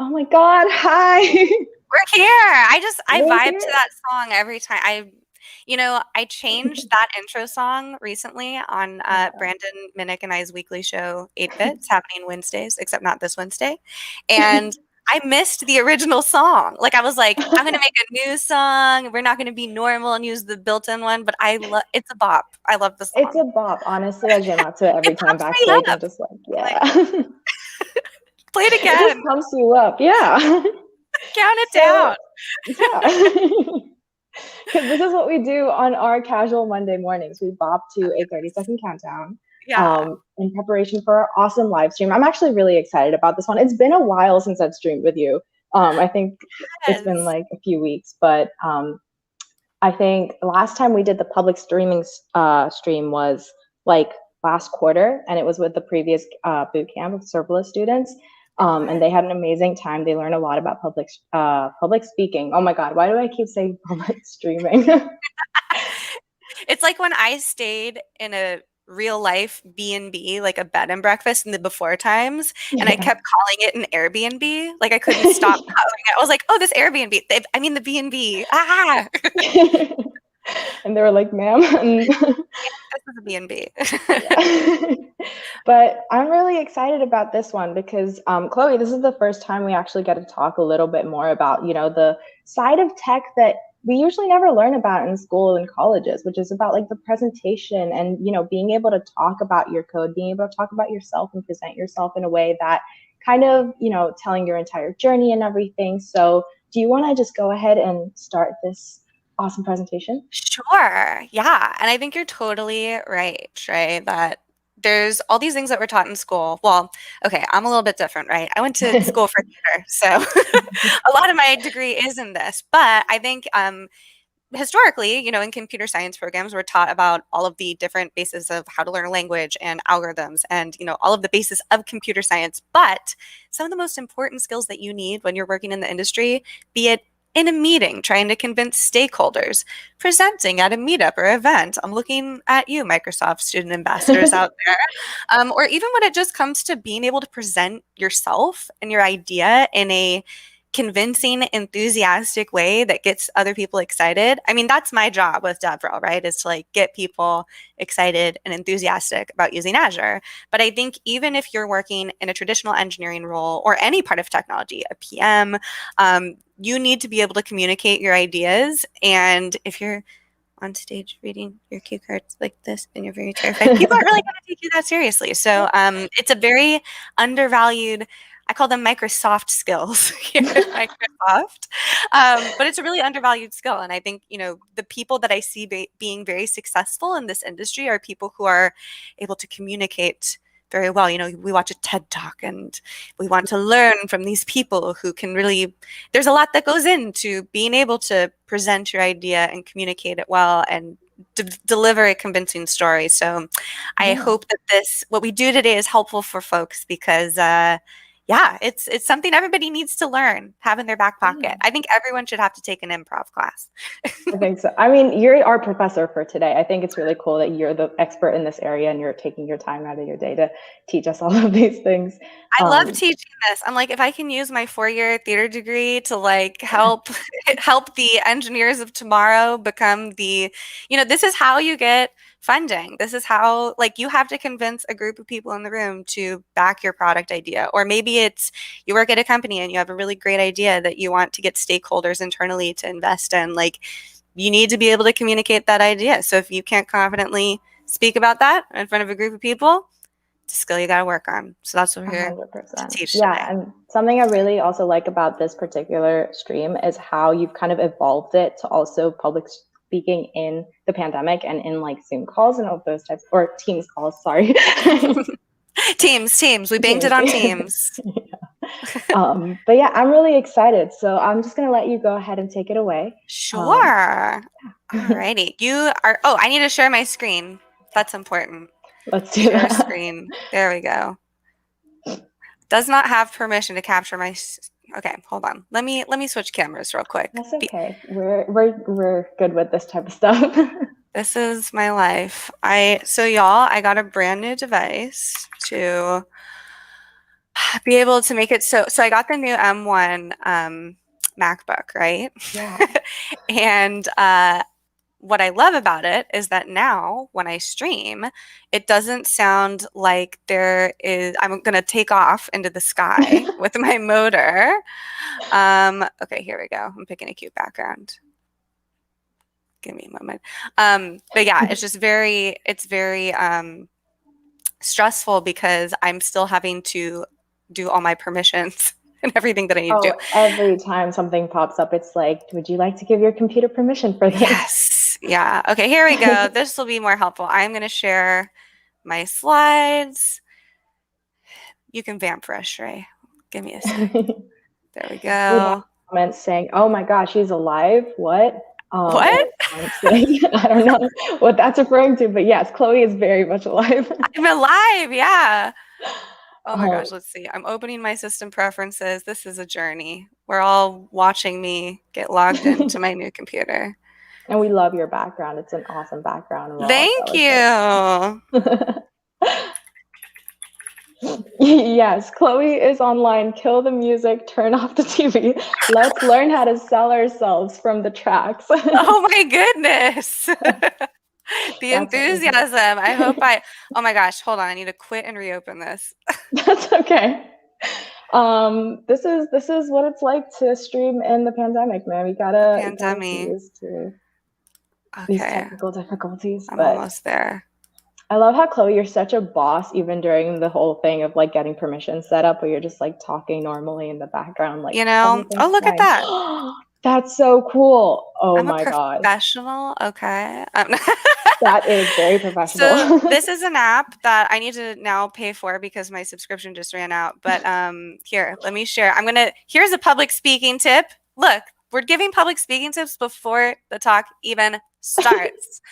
Oh my God, hi. We're here. I We're vibe to here. that song every time. I changed that intro song recently on Yeah. Brandon Minnick and I's weekly show, 8-Bit. It's happening Wednesdays, except not this Wednesday. And I missed the original song. Like I was like, I'm gonna make a new song. We're not gonna be normal and use the built-in one, but I love it's a bop. I love the It's a song. bop. Honestly, I jam out to it It every time pumps me backstage. I'm up. just like, I'm like, yeah. play it It just again. pumps you up. Yeah. Count it So, down. yeah. Because this is what we do on our casual Monday mornings. We bop to a 30-second countdown Yeah. in preparation for our awesome live stream. I'm actually really excited about this one. It's been a while since I've streamed with you. I think it's been Yes. like a few weeks, but I think last time we did the public streaming stream was like last quarter, and it was with the previous boot camp of serverless students. It And was. they had an amazing time. They learned a lot about public speaking. Oh my God, why do I keep saying public streaming? It's like when I stayed in a real life B&B, like a bed and breakfast in the before times, and I Yeah. kept calling it an Airbnb. Like I couldn't stop calling it. I was like, oh, this Airbnb. I mean the B&B. Ah, And they were like, ma'am. And this is a B&B. yeah. But I'm really excited about this one because, Chloe, this is the first time we actually get to talk a little bit more about, the side of tech that we usually never learn about in school and colleges, which is about like the presentation and, being able to talk about your code, being able to talk about yourself and present yourself in a way that kind of, telling your entire journey and everything. So do you want to just go ahead and start this awesome presentation? Sure. Yeah. And I think you're totally right? That there's all these things that we're taught in school. Well, okay, I'm a little bit different, right? I went to school for theater, so a lot of my degree is in this. But I think historically, in computer science programs, we're taught about all of the different bases of how to learn a language and algorithms and, all of the basis of computer science. But some of the most important skills that you need when you're working in the industry, be it in a meeting, trying to convince stakeholders, presenting at a meetup or event. I'm looking at you, Microsoft student ambassadors out there. Or even when it just comes to being able to present yourself and your idea in a convincing, enthusiastic way that gets other people excited. I mean, that's my job with DevRel, right? Is to like get people excited and enthusiastic about using Azure. But I think even if you're working in a traditional engineering role or any part of technology, a PM, you need to be able to communicate your ideas. And if you're on stage reading your cue cards like this and you're very terrified, people aren't really going to take you that seriously. So it's a very undervalued, I call them Microsoft skills here at Microsoft. But it's a really undervalued skill. And I think, the people that I see being very successful in this industry are people who are able to communicate very well. We watch a TED Talk and we want to learn from these people who can really, there's a lot that goes into being able to present your idea and communicate it well and deliver a convincing story. So I Yeah. hope that what we do today is helpful for folks because, yeah, it's something everybody needs to learn, have in their back pocket. I think everyone should have to take an improv class. I think so. I mean, you're our professor for today. I think it's really cool that you're the expert in this area and you're taking your time out of your day to teach us all of these things. I love teaching this. I'm like, if I can use my 4-year theater degree to like help the engineers of tomorrow become this is how you get funding. This is how like you have to convince a group of people in the room to back your product idea. Or maybe it's you work at a company and you have a really great idea that you want to get stakeholders internally to invest in. Like you need to be able to communicate that idea. So if you can't confidently speak about that in front of a group of people, it's a skill you got to work on. So that's what we're here to 100%. teach Yeah, today. and something I really also like about this particular stream is how you've kind of evolved it to also public speaking in the pandemic and in like Zoom calls and all those types, or Teams calls, sorry. Teams. We banged it on Teams. But yeah, I'm really excited. So I'm just going to let you go ahead and take it away. Sure. Alrighty. I need to share my screen. That's important. Let's do Share that. screen. There we go. Does not have permission to capture my. Okay, hold on. Let me switch cameras real quick. That's okay. We're good with this type of stuff. This is my life. I got a brand new device to be able to make it so I got the new M1 MacBook, right? Yeah. And what I love about it is that now when I stream, it doesn't sound like I'm going to take off into the sky with my motor. Okay, here we go. I'm picking a cute background. Give me a moment. But yeah, it's very stressful because I'm still having to do all my permissions and everything that I need to do. Oh, every time something pops up, it's like, would you like to give your computer permission for this? Yes. Yeah. Okay, here we go. This will be more helpful. I'm going to share my slides. You can vamp for us, Shrey. Give me a sec. There we We have go. comments saying, "Oh my gosh, he's alive." What? What? I don't know what that's referring to, but yes, Chloe is very much alive. I'm alive. Yeah. Oh my gosh, Oh, let's see. I'm opening my system preferences. This is a journey. We're all watching me get logged into my new computer. and we love your background. It's an awesome background, and we're all Thank jealous. you. Yes, Chloe is online. Kill the music, turn off the TV. Let's learn how to sell ourselves from the tracks. Oh my goodness. The That's enthusiasm. Oh my gosh, hold on. I need to quit and reopen this. That's okay. This is what it's like to stream in the pandemic, man. We gotta get used to these technical difficulties. I'm but almost there. I love how, Chloe, you're such a boss even during the whole thing of like getting permission set up, where you're just like talking normally in the background, like, oh, look at that. That's so cool. Oh I'm my god. Professional. Okay. That is very professional. So this is an app that I need to now pay for because my subscription just ran out. But here, let me share. Here's a public speaking tip. Look, we're giving public speaking tips before the talk even starts.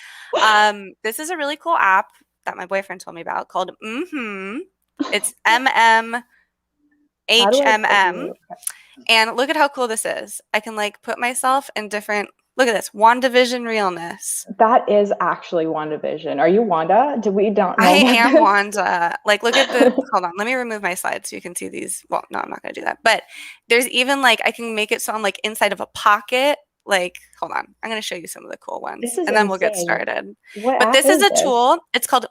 This is a really cool app that my boyfriend told me about called It's MMHMM. And look at how cool this is. I can like put myself in different, look at this, WandaVision realness. That is actually WandaVision. Are you Wanda? We don't know. I am Wanda. Like, look at the, hold on, let me remove my slides so you can see these. Well, no, I'm not going to do that. But there's even like, I can make it so I'm like inside of a pocket. Like, hold on, I'm going to show you some of the cool ones. And then we'll get started. But this is a tool. It's called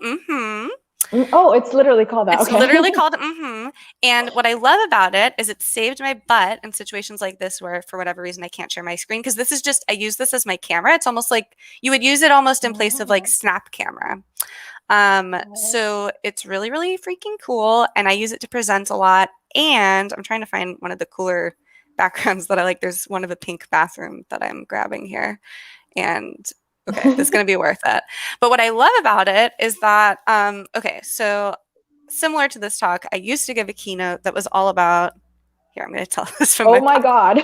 Oh, it's literally called that. It's literally called And what I love about it is it saved my butt in situations like this where for whatever reason I can't share my screen because this is just, I use this as my camera. It's almost like you would use it almost in place of like Snap camera. So it's really, really freaking cool. And I use it to present a lot. And I'm trying to find one of the cooler backgrounds that I like. There's one of a pink bathroom that I'm grabbing here. And okay, this is going to be worth it. But what I love about it is that, okay, so similar to this talk, I used to give a keynote that was all about, here, I'm going to tell this from oh my God.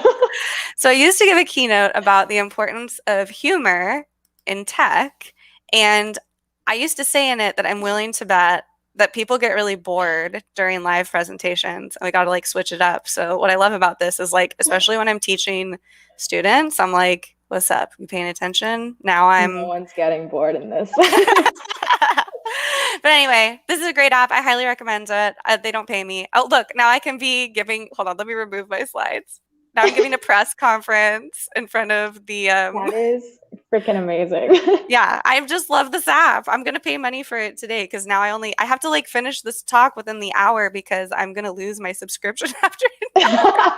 So I used to give a keynote about the importance of humor in tech. And I used to say in it that I'm willing to bet that people get really bored during live presentations and we got to like switch it up. So what I love about this is like, especially when I'm teaching students, I'm like, what's up? You paying attention? Now No one's getting bored in this. But anyway, this is a great app. I highly recommend it. They don't pay me. Oh, look, now I can be giving, hold on, let me remove my slides. Now I'm giving a press conference in front of the... That is freaking amazing. Yeah, I just love this app. I'm going to pay money for it today because now I have to like finish this talk within the hour because I'm going to lose my subscription after an hour.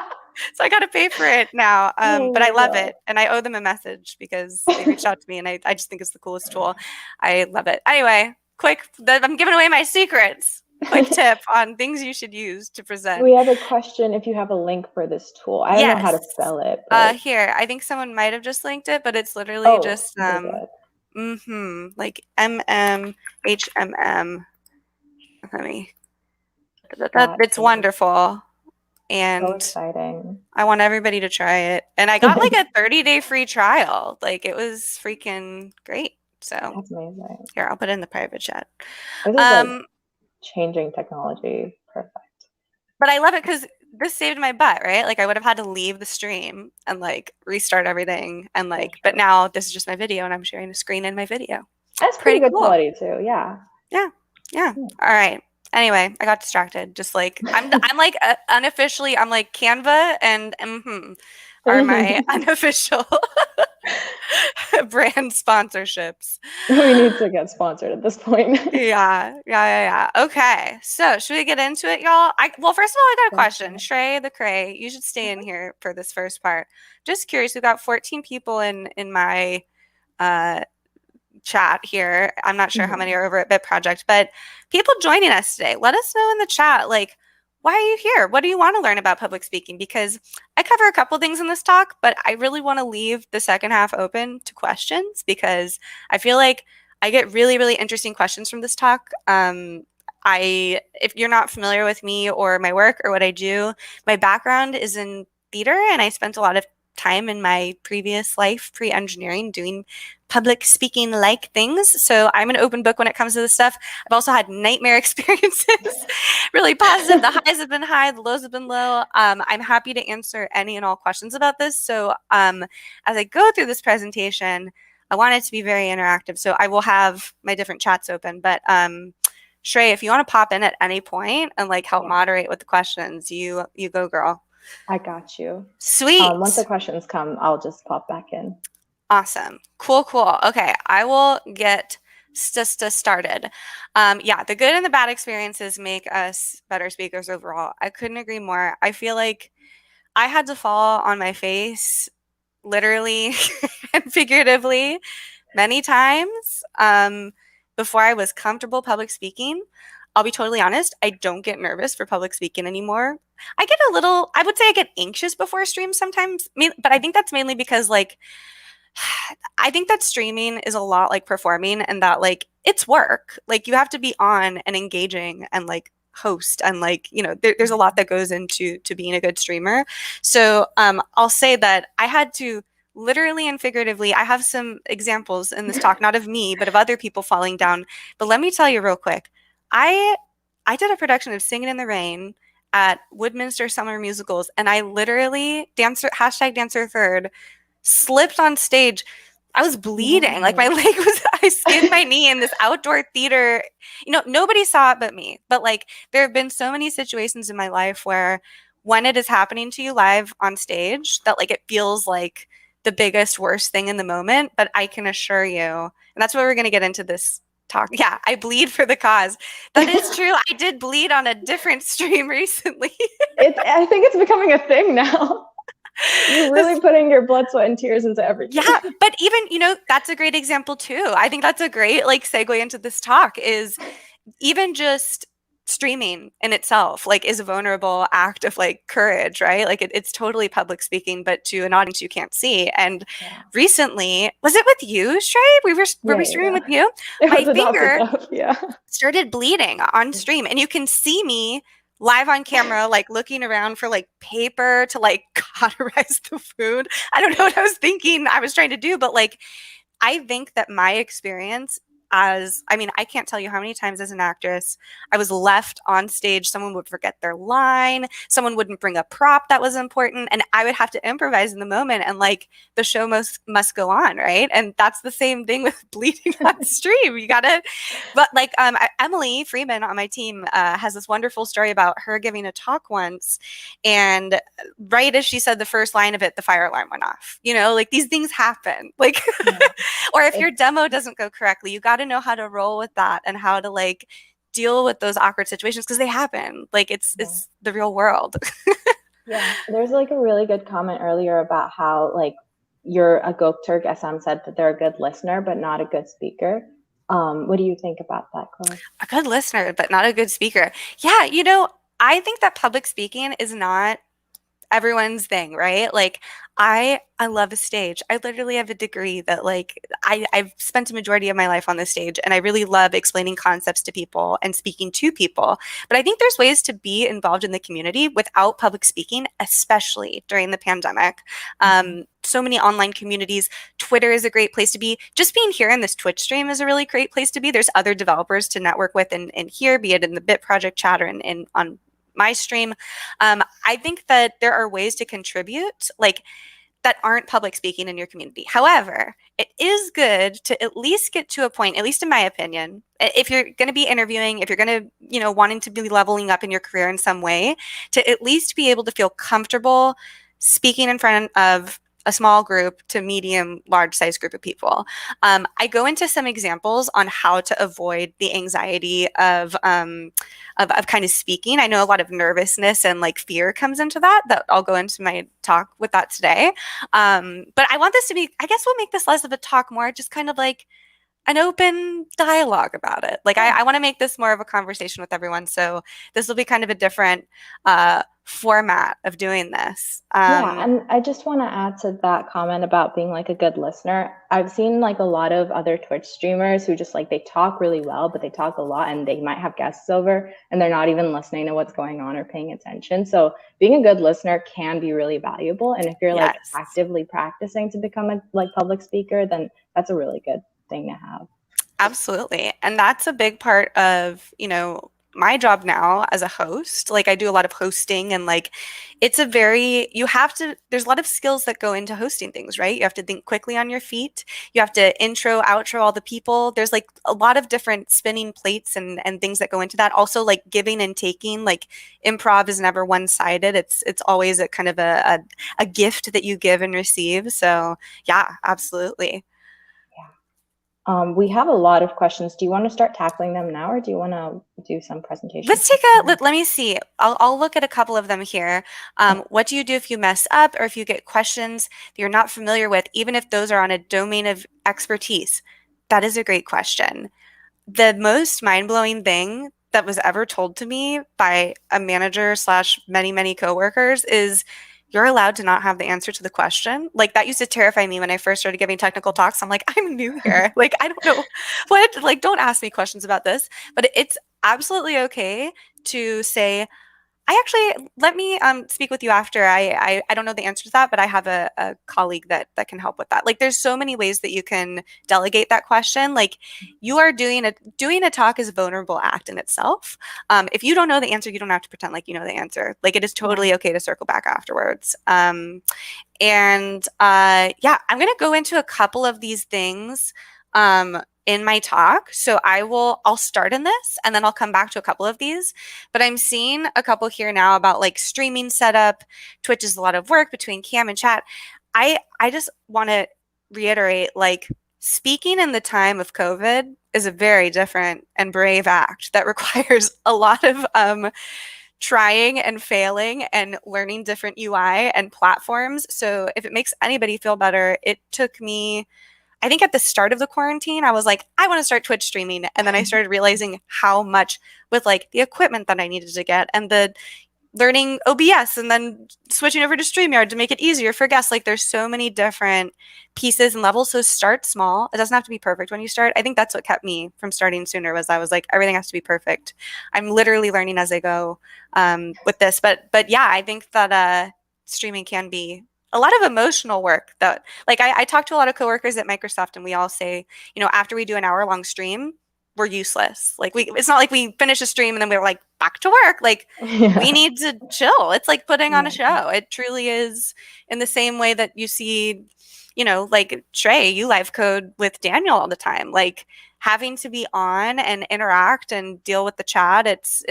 So I got to pay for it now. But I love it. And I owe them a message because they reached out to me and I just think it's the coolest tool. I love it. Anyway, I'm giving away my secrets. Quick tip on things you should use to present. We have a question if you have a link for this tool. I don't know how to spell it. Here, I think someone might have just linked it, but it's literally just like MMHMM. Honey. It's wonderful. And so exciting. I want everybody to try it. And I got like a 30-day free trial. Like it was freaking great. So that's amazing. Here, I'll put it in the private chat. This is like changing technology. Perfect. But I love it because this saved my butt, right? Like I would have had to leave the stream and like restart everything and like, but now this is just my video and I'm sharing the screen in my video. That's pretty good quality too. Yeah. Yeah. All right. Anyway, I got distracted. Just like I'm like unofficially, I'm like Canva and are my unofficial brand sponsorships. We need to get sponsored at this point. Yeah. Okay. So should we get into it, y'all? Well, first of all, I got a Go question. for it. Shrey the Cray, you should stay in Mhm. here for this first part. Just curious, we've got 14 people in my uh chat here. I'm not sure how many Mhm. are over at Bit Project, but people joining us today, let us know in the chat, like, why are you here? What do you want to learn about public speaking? Because I cover a couple things in this talk, but I really want to leave the second half open to questions because I feel like I get really, really interesting questions from this talk. If you're not familiar with me or my work or what I do, my background is in theater, and I spent a lot of time in my previous life, pre-engineering, doing public speaking like things. So I'm an open book when it comes to this stuff. I've also had nightmare experiences, really positive. The highs have been high, the lows have been low. I'm happy to answer any and all questions about this. So as I go through this presentation, I want it to be very interactive. So I will have my different chats open. But Shrey, if you want to pop in at any point and like help Yeah, moderate with the questions, you go, girl. I got you. Once the Sweet. questions come, I'll just pop back in. Awesome. Cool. Okay, I will get started. Yeah, the good and the bad experiences make us better speakers overall. I couldn't agree more. I feel like I had to fall on my face, literally and figuratively, many times before I was comfortable public speaking. I'll be totally honest, I don't get nervous for public speaking anymore. I get a little, I would say I get anxious before streams sometimes, but I think that's mainly because like I think that streaming is a lot like performing and that like it's work. Like you have to be on and engaging and like host and like there's a lot that goes into being a good streamer. So I'll say that I had to literally and figuratively, I have some examples in this talk, not of me, but of other people falling down. But let me tell you real quick. I I did a production of Singing in the Rain at Woodminster Summer Musicals, and I literally #dancer third slipped on stage. I was bleeding. Like my No. leg was, I skinned my knee in this outdoor theater. Nobody saw it but me. But like, there have been so many situations in my life where when it is happening to you live on stage, that like it feels like the biggest, worst thing in the moment. But I can assure you, and that's what we're going to get into this talk. Yeah, I bleed for the cause. That is true. I did bleed on a different stream recently. I think it's becoming a thing now. You're really putting your blood, sweat, and tears into everything. Yeah, but even, that's a great example too. I think that's a great like segue into this talk is even just streaming in itself like is a vulnerable act of like courage, right? Like it's totally public speaking, but to an audience you can't see. And Yeah. recently, was it with you, Shrey? Were we streaming Yeah. with you? It My was adopted finger stuff. Yeah. started bleeding on stream, and you can see me live on camera like looking around for like paper to like cauterize the food. I don't know what I was thinking I was trying to do, but like I think that my experience I can't tell you how many times as an actress I was left on stage, someone would forget their line, someone wouldn't bring a prop that was important, and I would have to improvise in the moment, and like the show must go on, right? And that's the same thing with bleeding on stream. You gotta, but like Emily Freeman on my team has this wonderful story about her giving a talk once, and right as she said the first line of it, the fire alarm went off. Like these things happen. Like Yeah. or if your demo doesn't go correctly, you got to know how to roll with that and how to like deal with those awkward situations because they happen. Like Yeah. it's the real world. Yeah. There's like a really good comment earlier about how like you're a Gok Turk, as Sam said, that they're a good listener, but not a good speaker. What do you think about that, Chloe? A good listener, but not a good speaker. Yeah, I think that public speaking is not everyone's thing, right? Like I love a stage. I literally have a degree that like I've spent a majority of my life on the stage, and I really love explaining concepts to people and speaking to people. But I think there's ways to be involved in the community without public speaking, especially during the pandemic. So many online communities. Twitter is a great place to be. Just being here in this Twitch stream is a really great place to be. There's other developers to network with in here, be it in the Bit Project chat or in on my stream. I think that there are ways to contribute. Like that aren't public speaking in your community. However, it is good to at least get to a point, at least in my opinion, if you're going to be interviewing, if you're going to, wanting to be leveling up in your career in some way, to at least be able to feel comfortable speaking in front of a small group to medium, large size group of people. I go into some examples on how to avoid the anxiety of kind of speaking. I know a lot of nervousness and like fear comes into that I'll go into my talk with that today. But I want this to be, I guess we'll make this less of a talk, more just kind of like an open dialogue about it. Like I want to make this more of a conversation with everyone. So this will be kind of a different format of doing this. Yeah, and I just want to add to that comment about being like a good listener. I've seen like a lot of other Twitch streamers who just like they talk really well, but they talk a lot and they might have guests over and they're not even listening to what's going on or paying attention. So being a good listener can be really valuable. And if you're like actively practicing to become a like public speaker, then that's a really good thing to have. Absolutely. And that's a big part of, my job now as a host. Like I do a lot of hosting and like there's a lot of skills that go into hosting things, right? You have to think quickly on your feet. You have to intro, outro all the people. There's like a lot of different spinning plates and things that go into that. Also like giving and taking, like improv is never one-sided. It's always a kind of a gift that you give and receive. So yeah, absolutely. We have a lot of questions. Do you want to start tackling them now, or do you want to do some presentations? Let's take let me see. I'll look at a couple of them here. What do you do if you mess up or if you get questions that you're not familiar with, even if those are on a domain of expertise? That is a great question. The most mind-blowing thing that was ever told to me by a manager / many, many coworkers is you're allowed to not have the answer to the question. Like that used to terrify me when I first started giving technical talks. I'm like, I'm new here. Like, I don't know what, like, don't ask me questions about this, but it's absolutely okay to say, let me speak with you after. I don't know the answer to that, but I have a colleague that can help with that. Like there's so many ways that you can delegate that question. Like you are doing a talk is a vulnerable act in itself. If you don't know the answer, you don't have to pretend like you know the answer. Like it is totally okay to circle back afterwards. I'm going to go into a couple of these things in my talk. So I'll start in this and then I'll come back to a couple of these, but I'm seeing a couple here now about like streaming setup. Twitch is a lot of work between cam and chat. I just want to reiterate, like speaking in the time of COVID is a very different and brave act that requires a lot of trying and failing and learning different UI and platforms. So if it makes anybody feel better, it took me, I think at the start of the quarantine, I was like, I want to start Twitch streaming. And then I started realizing how much with like the equipment that I needed to get and the learning OBS and then switching over to StreamYard to make it easier for guests. Like there's so many different pieces and levels. So start small. It doesn't have to be perfect when you start. I think that's what kept me from starting sooner was I was like, everything has to be perfect. I'm literally learning as I go with this. But yeah, I think that streaming can be a lot of emotional work that like I talk to a lot of coworkers at Microsoft and we all say, after we do an hour-long stream, we're useless. Like it's not like we finish a stream and then we're like back to work. Like we need to chill. It's like putting on a show. It truly is in the same way that you see, like Trey, you live code with Daniel all the time. Like having to be on and interact and deal with the chat. It's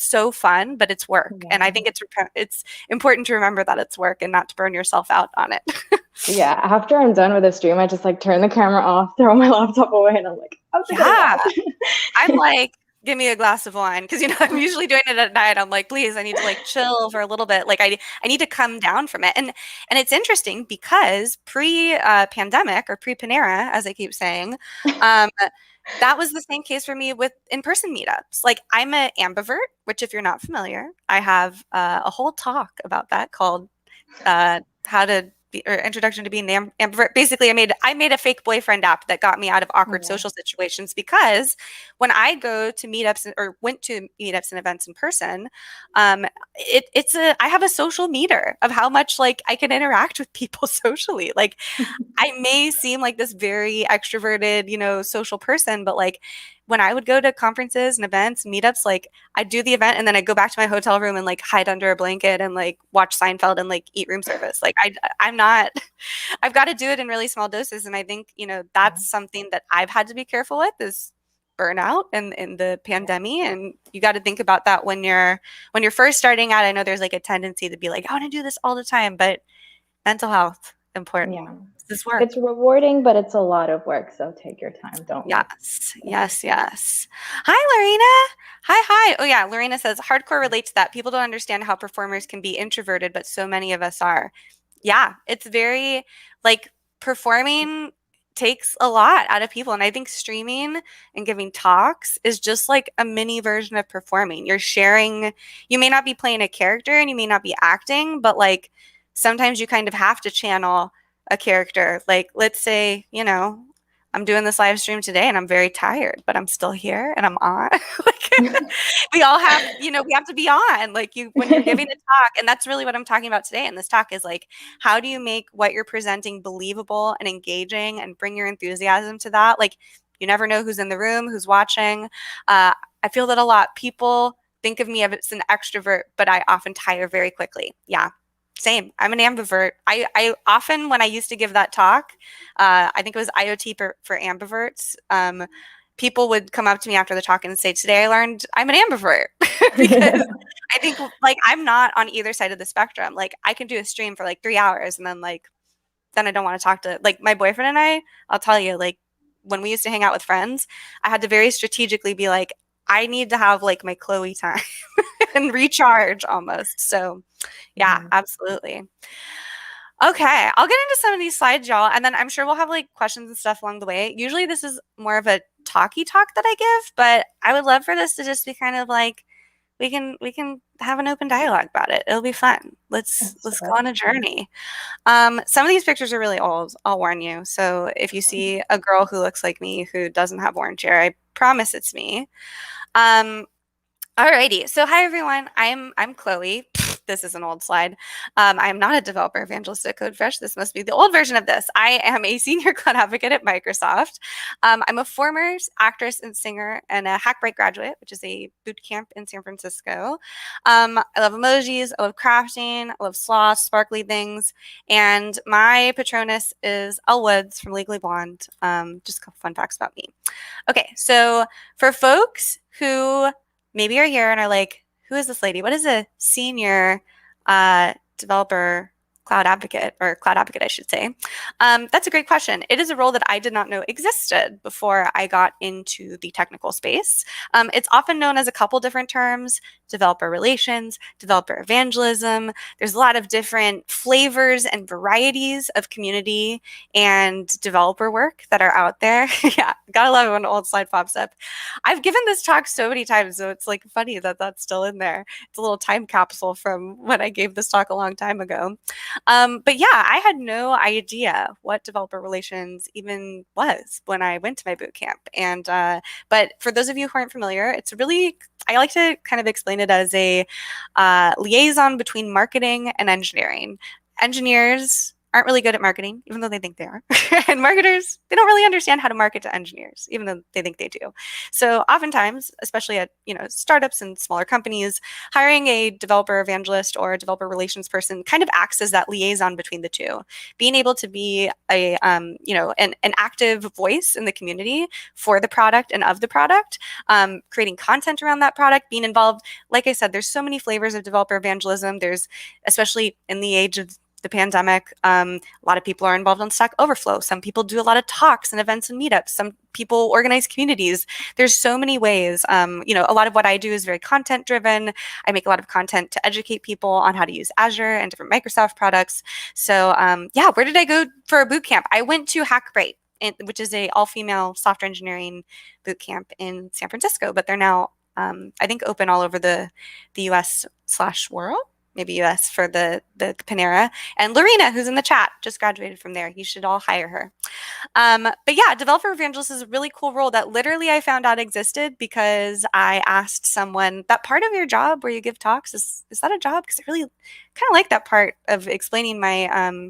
so fun, but it's work. Yeah. And I think it's important to remember that it's work and not to burn yourself out on it. Yeah. After I'm done with the stream, I just like turn the camera off, throw my laptop away, and I'm like, I'm like, give me a glass of wine. Because, I'm usually doing it at night. I'm like, please, I need to like chill for a little bit. Like I need to come down from it. And it's interesting because pre-pandemic or pre-Panera, as I keep saying, that was the same case for me with in-person meetups. Like I'm an ambivert, which if you're not familiar, I have a whole talk about that called how to or introduction to being an ambivert. Basically, I made a fake boyfriend app that got me out of awkward social situations because when I go to meetups or went to meetups and events in person, I have a social meter of how much like I can interact with people socially. Like I may seem like this very extroverted, social person, but like when I would go to conferences and events, meetups, like I'd do the event and then I'd go back to my hotel room and like hide under a blanket and like watch Seinfeld and like eat room service. Like I'm not, I've got to do it in really small doses. And I think, that's something that I've had to be careful with is burnout and in the pandemic. And you got to think about that when you're first starting out. I know there's like a tendency to be like, I want to do this all the time, but mental health, important. Yeah. This work. It's rewarding, but it's a lot of work. So take your time. Don't work. Yes, yes, yes. Hi, Lorena. Hi. Oh, yeah. Lorena says hardcore relates to that. People don't understand how performers can be introverted, but so many of us are. Yeah, it's very like performing takes a lot out of people. And I think streaming and giving talks is just like a mini version of performing. You're sharing, you may not be playing a character and you may not be acting, but like sometimes you kind of have to channel a character. Like, let's say, I'm doing this live stream today and I'm very tired, but I'm still here and I'm on. Like, we all have, we have to be on. Like when you're giving a talk, and that's really what I'm talking about today in this talk is like, how do you make what you're presenting believable and engaging and bring your enthusiasm to that? Like, you never know who's in the room, who's watching. I feel that a lot people think of me as an extrovert, but I often tire very quickly. Yeah. Same. I'm an ambivert. I often, when I used to give that talk, I think it was IoT for ambiverts, people would come up to me after the talk and say, today I learned I'm an ambivert because I think like I'm not on either side of the spectrum. Like I can do a stream for like 3 hours and then I don't want to talk to like my boyfriend and I'll tell you, like when we used to hang out with friends, I had to very strategically be like, I need to have like my Chloe time and recharge almost. So yeah, absolutely. Okay, I'll get into some of these slides, y'all, and then I'm sure we'll have like questions and stuff along the way. Usually this is more of a talky talk that I give, but I would love for this to just be kind of like we can have an open dialogue about it. It'll be fun. Let's go on a journey. Some of these pictures are really old, I'll warn you. So if you see a girl who looks like me who doesn't have orange hair, I promise it's me. Alrighty. So hi everyone. I'm Chloe. This is an old slide. I'm not a developer evangelist at CodeFresh. This must be the old version of this. I am a senior cloud advocate at Microsoft. I'm a former actress and singer and a Hackbright graduate, which is a boot camp in San Francisco. I love emojis. I love crafting. I love sloths, sparkly things. And my Patronus is Elle Woods from Legally Blonde. Just a couple fun facts about me. Okay, so for folks who maybe are here and are like, who is this lady? What is a senior developer cloud advocate, or cloud advocate, I should say? That's a great question. It is a role that I did not know existed before I got into the technical space. It's often known as a couple different terms: developer relations, developer evangelism. There's a lot of different flavors and varieties of community and developer work that are out there. Yeah, gotta love it when an old slide pops up. I've given this talk so many times, so it's like funny that that's still in there. It's a little time capsule from when I gave this talk a long time ago. But yeah, I had no idea what developer relations even was when I went to my boot camp. And but for those of you who aren't familiar, it's really, I like to kind of explain it as a liaison between marketing and engineering. Engineers aren't really good at marketing, even though they think they are. And marketers, they don't really understand how to market to engineers, even though they think they do. So oftentimes, especially at startups and smaller companies, hiring a developer evangelist or a developer relations person kind of acts as that liaison between the two, being able to be a an active voice in the community for the product and of the product, creating content around that product, being involved. Like I said, there's so many flavors of developer evangelism. There's, especially in the age of the pandemic, a lot of people are involved on Stack Overflow. Some people do a lot of talks and events and meetups. Some people organize communities. There's so many ways. A lot of what I do is very content driven. I make a lot of content to educate people on how to use Azure and different Microsoft products. So yeah, where did I go for a boot camp? I went to Hackbright, which is a all-female software engineering boot camp in San Francisco, but they're now, I think, open all over the US/world. Maybe US for the Panera. And Lorena, who's in the chat, just graduated from there. You should all hire her. But yeah, developer evangelist is a really cool role that literally I found out existed because I asked someone, that part of your job where you give talks, is that a job? Because I really kind of like that part of explaining my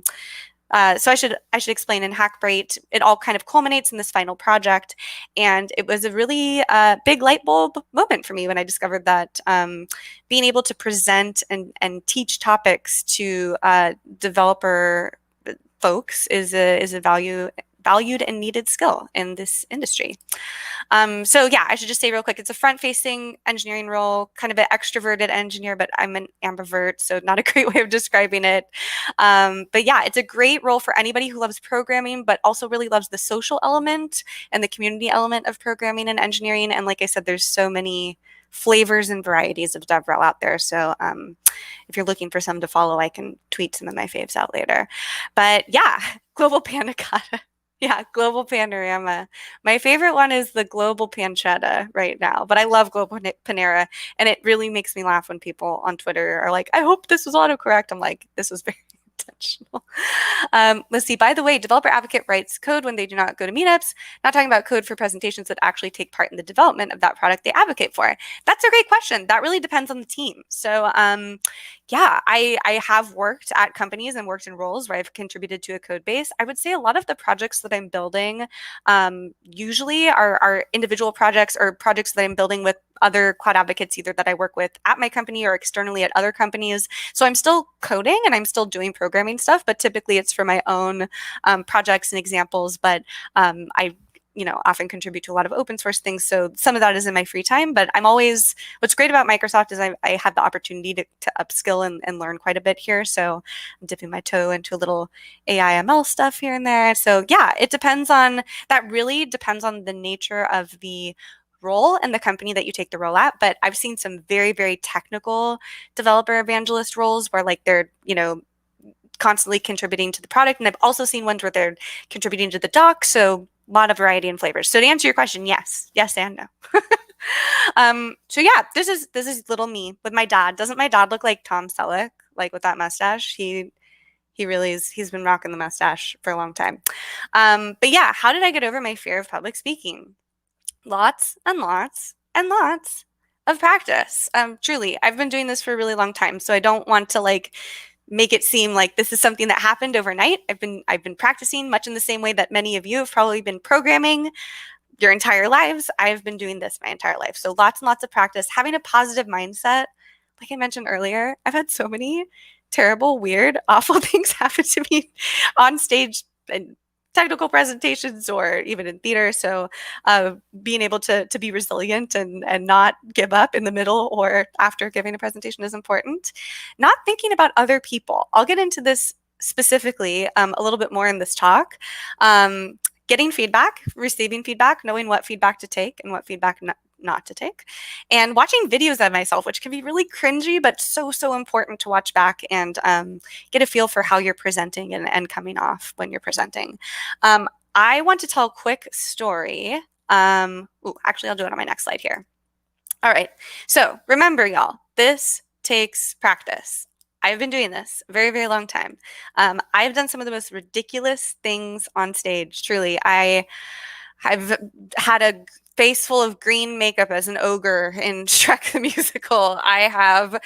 So I should explain in Hackbright, it all kind of culminates in this final project, and it was a really big light bulb moment for me when I discovered that being able to present and teach topics to developer folks is a valued and needed skill in this industry. So yeah, I should just say real quick, it's a front-facing engineering role, kind of an extroverted engineer, but I'm an ambivert, so not a great way of describing it. But yeah, it's a great role for anybody who loves programming, but also really loves the social element and the community element of programming and engineering. And like I said, there's so many flavors and varieties of DevRel out there. So if you're looking for some to follow, I can tweet some of my faves out later. But yeah, Global Panda Cotta. Yeah, Global Panorama. My favorite one is the Global Pancetta right now, but I love Global Panera, and it really makes me laugh when people on Twitter are like, I hope this was autocorrect. I'm like, this was very intentional. Let's see. By the way, developer advocate writes code when they do not go to meetups. Not talking about code for presentations that actually take part in the development of that product they advocate for. That's a great question. That really depends on the team. So yeah, I have worked at companies and worked in roles where I've contributed to a code base. I would say a lot of the projects that I'm building usually are individual projects or projects that I'm building with other cloud advocates, either that I work with at my company or externally at other companies. So I'm still coding and I'm still doing programming stuff, but typically it's for my own projects and examples. But I often contribute to a lot of open source things. So some of that is in my free time, but what's great about Microsoft is I have the opportunity to upskill and learn quite a bit here. So I'm dipping my toe into a little AI ML stuff here and there. So yeah, that really depends on the nature of the role and the company that you take the role at. But I've seen some very, very technical developer evangelist roles where like they're, constantly contributing to the product. And I've also seen ones where they're contributing to the doc. So a lot of variety and flavors. So to answer your question, yes and no. So yeah, this is little me with my dad. Doesn't my dad look like Tom Selleck, like with that mustache? He really is. He's been rocking the mustache for a long time. But yeah, how did I get over my fear of public speaking? Lots and lots and lots of practice. Truly, I've been doing this for a really long time, so I don't want to make it seem like this is something that happened overnight. I've been practicing much in the same way that many of you have probably been programming your entire lives. I've been doing this my entire life. So lots and lots of practice, having a positive mindset. Like I mentioned earlier, I've had so many terrible, weird, awful things happen to me on stage and technical presentations or even in theater. So being able to be resilient and not give up in the middle or after giving a presentation is important. Not thinking about other people. I'll get into this specifically a little bit more in this talk. Getting feedback, receiving feedback, knowing what feedback to take and what feedback not to take, and watching videos of myself, which can be really cringy, but so important to watch back and get a feel for how you're presenting and coming off when you're presenting. I want to tell a quick story. Actually, I'll do it on my next slide here. All right. So remember, y'all, this takes practice. I've been doing this a very, very long time. I've done some of the most ridiculous things on stage. Truly, I've had a face full of green makeup as an ogre in Shrek the Musical. I have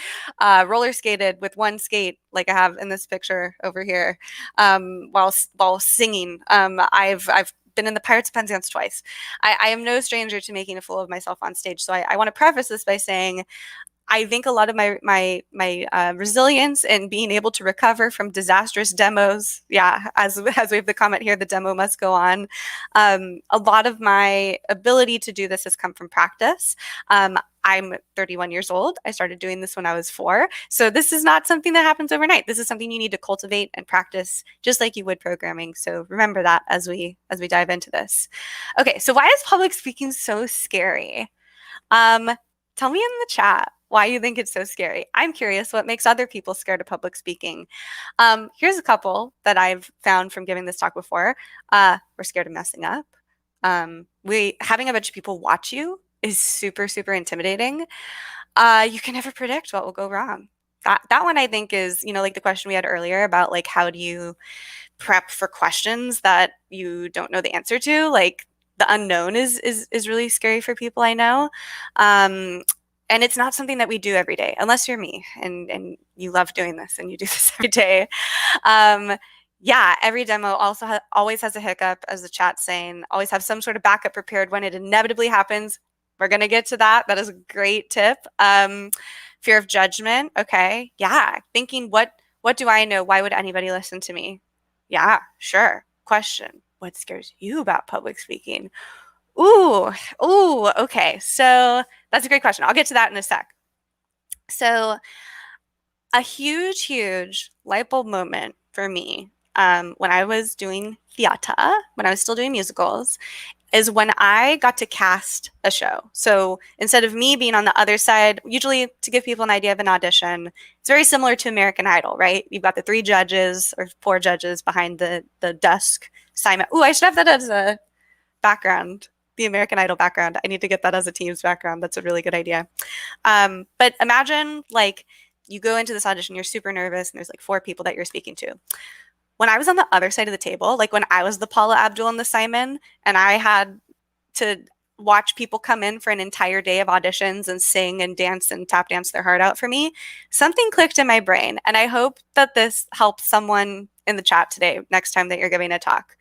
roller skated with one skate, like I have in this picture over here, while singing. I've been in the Pirates of Penzance twice. I am no stranger to making a fool of myself on stage. So I want to preface this by saying I think a lot of my resilience and being able to recover from disastrous demos, yeah, as we have the comment here, the demo must go on. A lot of my ability to do this has come from practice. I'm 31 years old. I started doing this when I was 4. So this is not something that happens overnight. This is something you need to cultivate and practice just like you would programming. So remember that as we dive into this. Okay, so why is public speaking so scary? Tell me in the chat why you think it's so scary. I'm curious what makes other people scared of public speaking. Here's a couple that I've found from giving this talk before. We're scared of messing up. Having a bunch of people watch you is super intimidating. You can never predict what will go wrong. That one I think is, like the question we had earlier about like how do you prep for questions that you don't know the answer to, like the unknown is really scary for people I know. And it's not something that we do every day, unless you're me and you love doing this and you do this every day. Yeah, every demo also always has a hiccup, as the chat's saying. Always have some sort of backup prepared when it inevitably happens. We're gonna get to that. That is a great tip. Fear of judgment. Okay, yeah. Thinking, what do I know? Why would anybody listen to me? Yeah, sure. Question: what scares you about public speaking? Ooh, ooh. Okay, so that's a great question. I'll get to that in a sec. So a huge, huge light bulb moment for me when I was doing theater, when I was still doing musicals, is when I got to cast a show. So instead of me being on the other side, usually to give people an idea of an audition, it's very similar to American Idol, right? You've got the three judges or four judges behind the desk. Simon, ooh, I should have that as a background, the American Idol background. I need to get that as a team's background. That's a really good idea. But imagine like you go into this audition, you're super nervous, and there's like four people that you're speaking to. When I was on the other side of the table, like when I was the Paula Abdul and the Simon, and I had to watch people come in for an entire day of auditions and sing and dance and tap dance their heart out for me, something clicked in my brain. And I hope that this helps someone in the chat today, next time that you're giving a talk.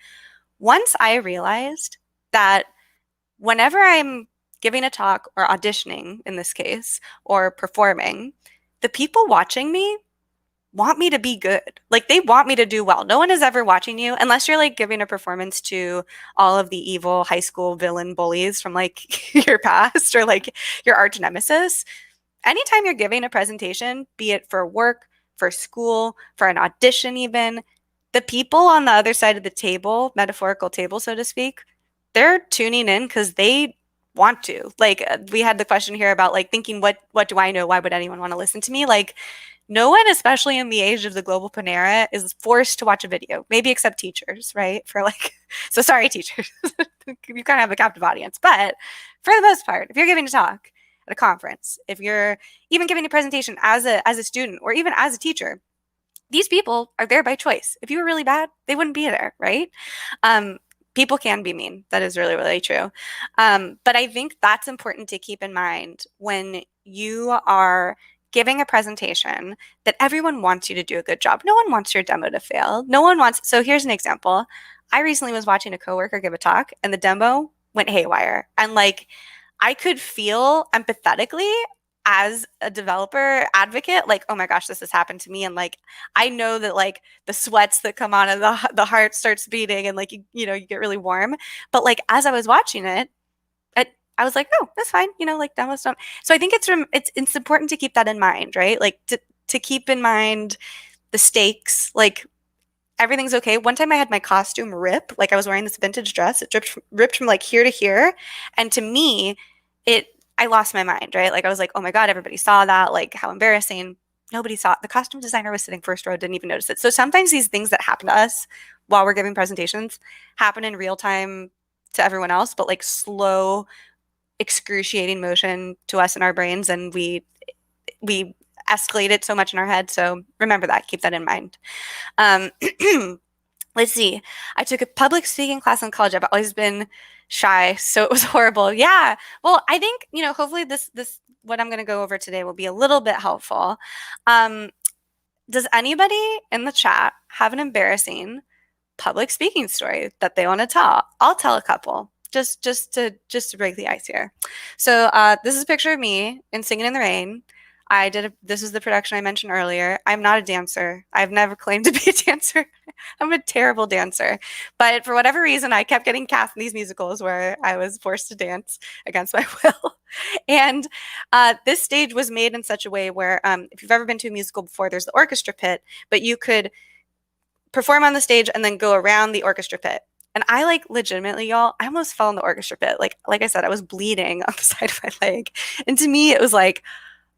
Once I realized that whenever I'm giving a talk or auditioning in this case, or performing, the people watching me want me to be good. Like they want me to do well. No one is ever watching you unless you're like giving a performance to all of the evil high school villain bullies from like your past or like your arch nemesis. Anytime you're giving a presentation, be it for work, for school, for an audition, even, the people on the other side of the table, metaphorical table, so to speak, they're tuning in because they want to. Like we had the question here about like thinking, what do I know? Why would anyone want to listen to me? Like no one, especially in the age of the global Panera, is forced to watch a video, maybe except teachers, right? For like, so sorry, teachers. You kind of have a captive audience. But for the most part, if you're giving a talk at a conference, if you're even giving a presentation as a student or even as a teacher, these people are there by choice. If you were really bad, they wouldn't be there, right? Um, People can be mean. That is really, really true. But I think that's important to keep in mind when you are giving a presentation that everyone wants you to do a good job. No one wants your demo to fail. No one wants. So here's an example. I recently was watching a coworker give a talk and the demo went haywire. And like I could feel empathetically as a developer advocate, like, oh my gosh, this has happened to me. And like, I know that like the sweats that come on and the heart starts beating and like, you get really warm. But like, as I was watching it, I was like, oh, that's fine. Like demos don't. So I think it's important to keep that in mind, right? Like to keep in mind the stakes, like everything's okay. One time I had my costume rip, like I was wearing this vintage dress. It ripped from like here to here. And to me, I lost my mind, right? Like I was like, oh my God, everybody saw that. Like how embarrassing. Nobody saw it. The costume designer was sitting first row, didn't even notice it. So sometimes these things that happen to us while we're giving presentations happen in real time to everyone else, but like slow, excruciating motion to us in our brains. And we escalate it so much in our head. So remember that, keep that in mind. Um, let's see. I took a public speaking class in college. I've always been shy, so it was horrible. Yeah. Well, I think, hopefully this what I'm going to go over today will be a little bit helpful. Does anybody in the chat have an embarrassing public speaking story that they want to tell? I'll tell a couple. Just to break the ice here. So this is a picture of me in Singing in the Rain. This is the production I mentioned earlier. I'm not a dancer. I've never claimed to be a dancer. I'm a terrible dancer. But for whatever reason, I kept getting cast in these musicals where I was forced to dance against my will. And this stage was made in such a way where if you've ever been to a musical before, there's the orchestra pit, but you could perform on the stage and then go around the orchestra pit. And I like legitimately, y'all, I almost fell in the orchestra pit. Like I said, I was bleeding on the side of my leg. And to me, it was like,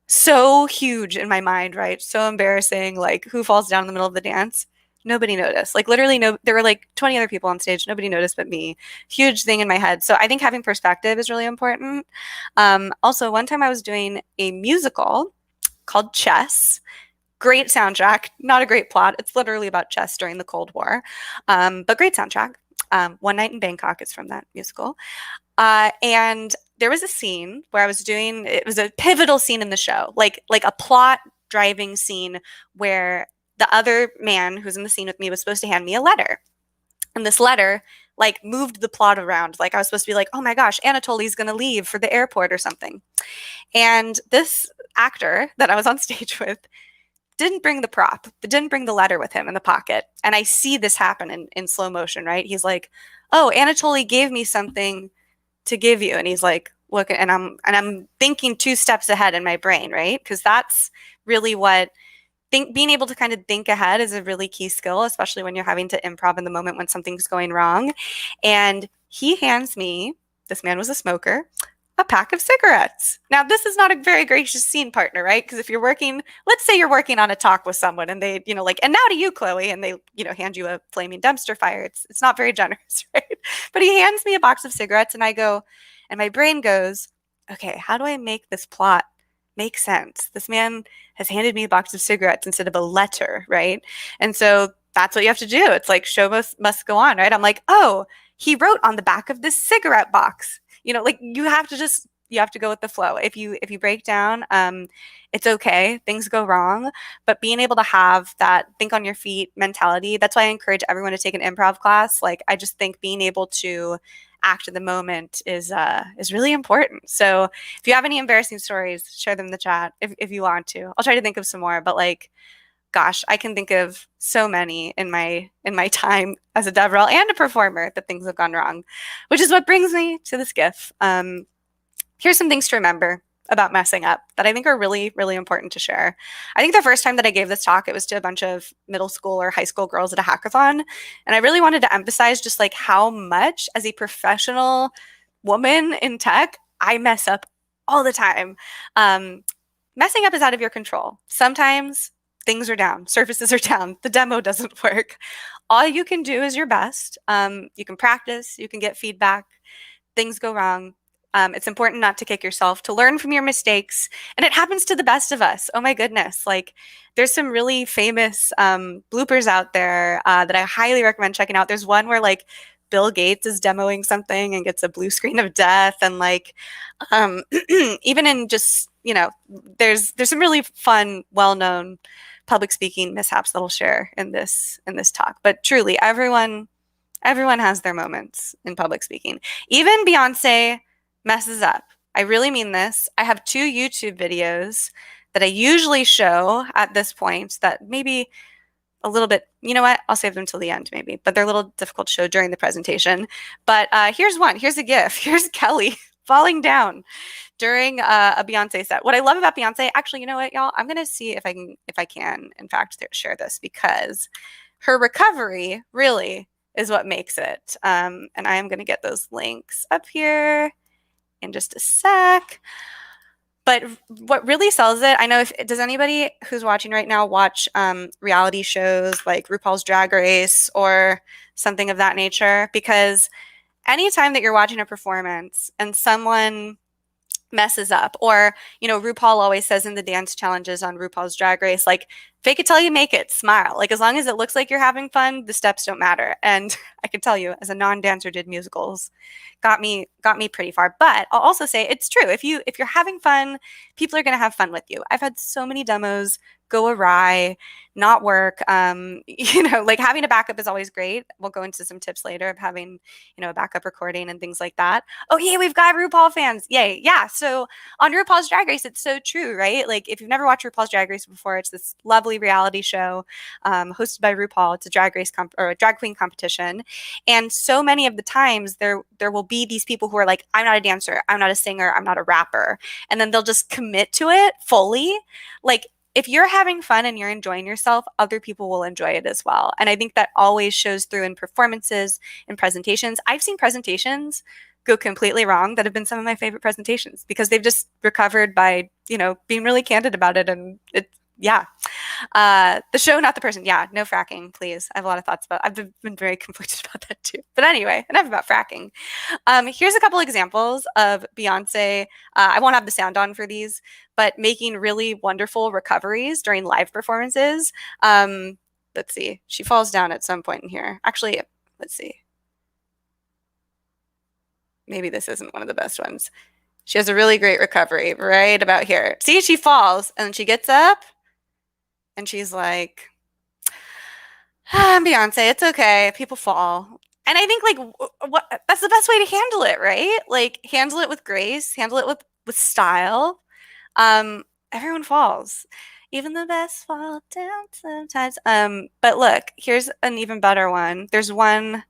so huge in my mind, right? So embarrassing. Like, who falls down in the middle of the dance? Nobody noticed. Like, literally, there were like 20 other people on stage. Nobody noticed but me. Huge thing in my head. So I think having perspective is really important. Also, one time I was doing a musical called Chess. Great soundtrack, not a great plot. It's literally about chess during the Cold War, but great soundtrack. One Night in Bangkok is from that musical. And there was a scene where it was a pivotal scene in the show, like a plot driving scene where the other man who's in the scene with me was supposed to hand me a letter. And this letter like moved the plot around. Like I was supposed to be like, oh my gosh, Anatoly's going to leave for the airport or something. And this actor that I was on stage with didn't bring the prop, didn't bring the letter with him in the pocket. And I see this happen in slow motion, right? He's like, oh, Anatoly gave me something to give you. And he's like, look, and I'm thinking 2 steps ahead in my brain, right? Because that's really what being able to kind of think ahead is a really key skill, especially when you're having to improv in the moment when something's going wrong. And he hands me, this man was a smoker, a pack of cigarettes. Now, this is not a very gracious scene partner, right? Because if you're working, let's say you're working on a talk with someone and they, like, and now to you, Chloe, and they, hand you a flaming dumpster fire. It's not very generous, right? But he hands me a box of cigarettes and I go, and my brain goes, okay, how do I make this plot make sense? This man has handed me a box of cigarettes instead of a letter, right? And so that's what you have to do. It's like show must go on, right? I'm like, oh, he wrote on the back of this cigarette box. Like you have to go with the flow. If you break down, it's okay. Things go wrong, but being able to have that think on your feet mentality, that's why I encourage everyone to take an improv class. Like I just think being able to act in the moment is really important. So if you have any embarrassing stories, share them in the chat if you want to. I'll try to think of some more, but like, gosh, I can think of so many in my time as a DevRel and a performer that things have gone wrong, which is what brings me to this GIF. Here's some things to remember about messing up that I think are really, really important to share. I think the first time that I gave this talk, it was to a bunch of middle school or high school girls at a hackathon. And I really wanted to emphasize just like how much as a professional woman in tech, I mess up all the time. Messing up is out of your control. Sometimes things are down, surfaces are down, the demo doesn't work. All you can do is your best. You can practice, you can get feedback, things go wrong. It's important not to kick yourself, to learn from your mistakes. And it happens to the best of us. Oh my goodness. Like there's some really famous bloopers out there that I highly recommend checking out. There's one where like Bill Gates is demoing something and gets a blue screen of death. And like, even in just, there's some really fun, well-known public speaking mishaps that I'll share in this talk. But truly, everyone has their moments in public speaking. Even Beyonce messes up. I really mean this. I have 2 YouTube videos that I usually show at this point that maybe a little bit, you know what? I'll save them till the end maybe, but they're a little difficult to show during the presentation. But here's one. Here's a GIF. Here's Kelly falling down during a Beyonce set. What I love about Beyonce, actually, you know what, y'all? I'm gonna see if I can, in fact, share this because her recovery really is what makes it. And I am gonna get those links up here in just a sec. But what really sells it, I know does anybody who's watching right now watch reality shows like RuPaul's Drag Race or something of that nature? Because anytime that you're watching a performance and someone messes up, or RuPaul always says in the dance challenges on RuPaul's Drag Race, like, fake it till you make it, smile. Like as long as it looks like you're having fun, the steps don't matter. And I can tell you, as a non-dancer, did musicals, got me pretty far. But I'll also say it's true. If you're having fun, people are going to have fun with you. I've had so many demos go awry, not work. Like having a backup is always great. We'll go into some tips later of having, a backup recording and things like that. Oh, yay, we've got RuPaul fans. Yay. Yeah. So on RuPaul's Drag Race, it's so true, right? Like if you've never watched RuPaul's Drag Race before, it's this lovely reality show hosted by RuPaul. It's a drag race or a drag queen competition. And so many of the times there will be these people who are like, I'm not a dancer, I'm not a singer, I'm not a rapper. And then they'll just commit to it fully. Like if you're having fun and you're enjoying yourself, other people will enjoy it as well. And I think that always shows through in performances and presentations. I've seen presentations go completely wrong that have been some of my favorite presentations because they've just recovered by, being really candid about it. And yeah. The show, not the person. Yeah, no fracking, please. I have a lot of thoughts about I've been very conflicted about that too. But anyway, enough about fracking. Here's a couple examples of Beyonce. I won't have the sound on for these, but making really wonderful recoveries during live performances. Let's see. She falls down at some point in here. Actually, let's see. Maybe this isn't one of the best ones. She has a really great recovery right about here. See, she falls and she gets up. And she's like, Beyonce, it's okay. People fall. And I think like what that's the best way to handle it, right? Like handle it with grace, handle it with style. Everyone falls. Even the best fall down sometimes. But look, here's an even better one. There's one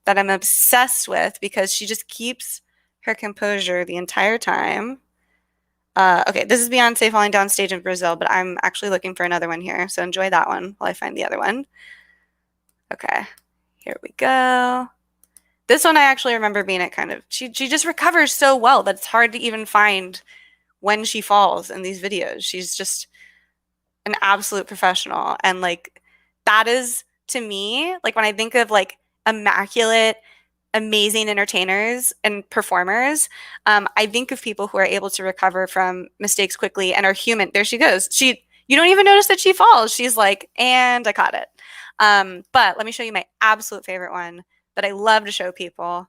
that I'm obsessed with because she just keeps her composure the entire time. Okay, this is Beyonce falling down stage in Brazil, but I'm actually looking for another one here. So enjoy that one while I find the other one. Okay, here we go. This one I actually remember being at kind of, she just recovers so well that it's hard to even find when she falls in these videos. She's just an absolute professional. And like, that is to me, like when I think of like immaculate, amazing entertainers and performers, I think of people who are able to recover from mistakes quickly and are human. There she goes. You don't even notice that she falls. She's like, and I caught it. But let me show you my absolute favorite one that I love to show people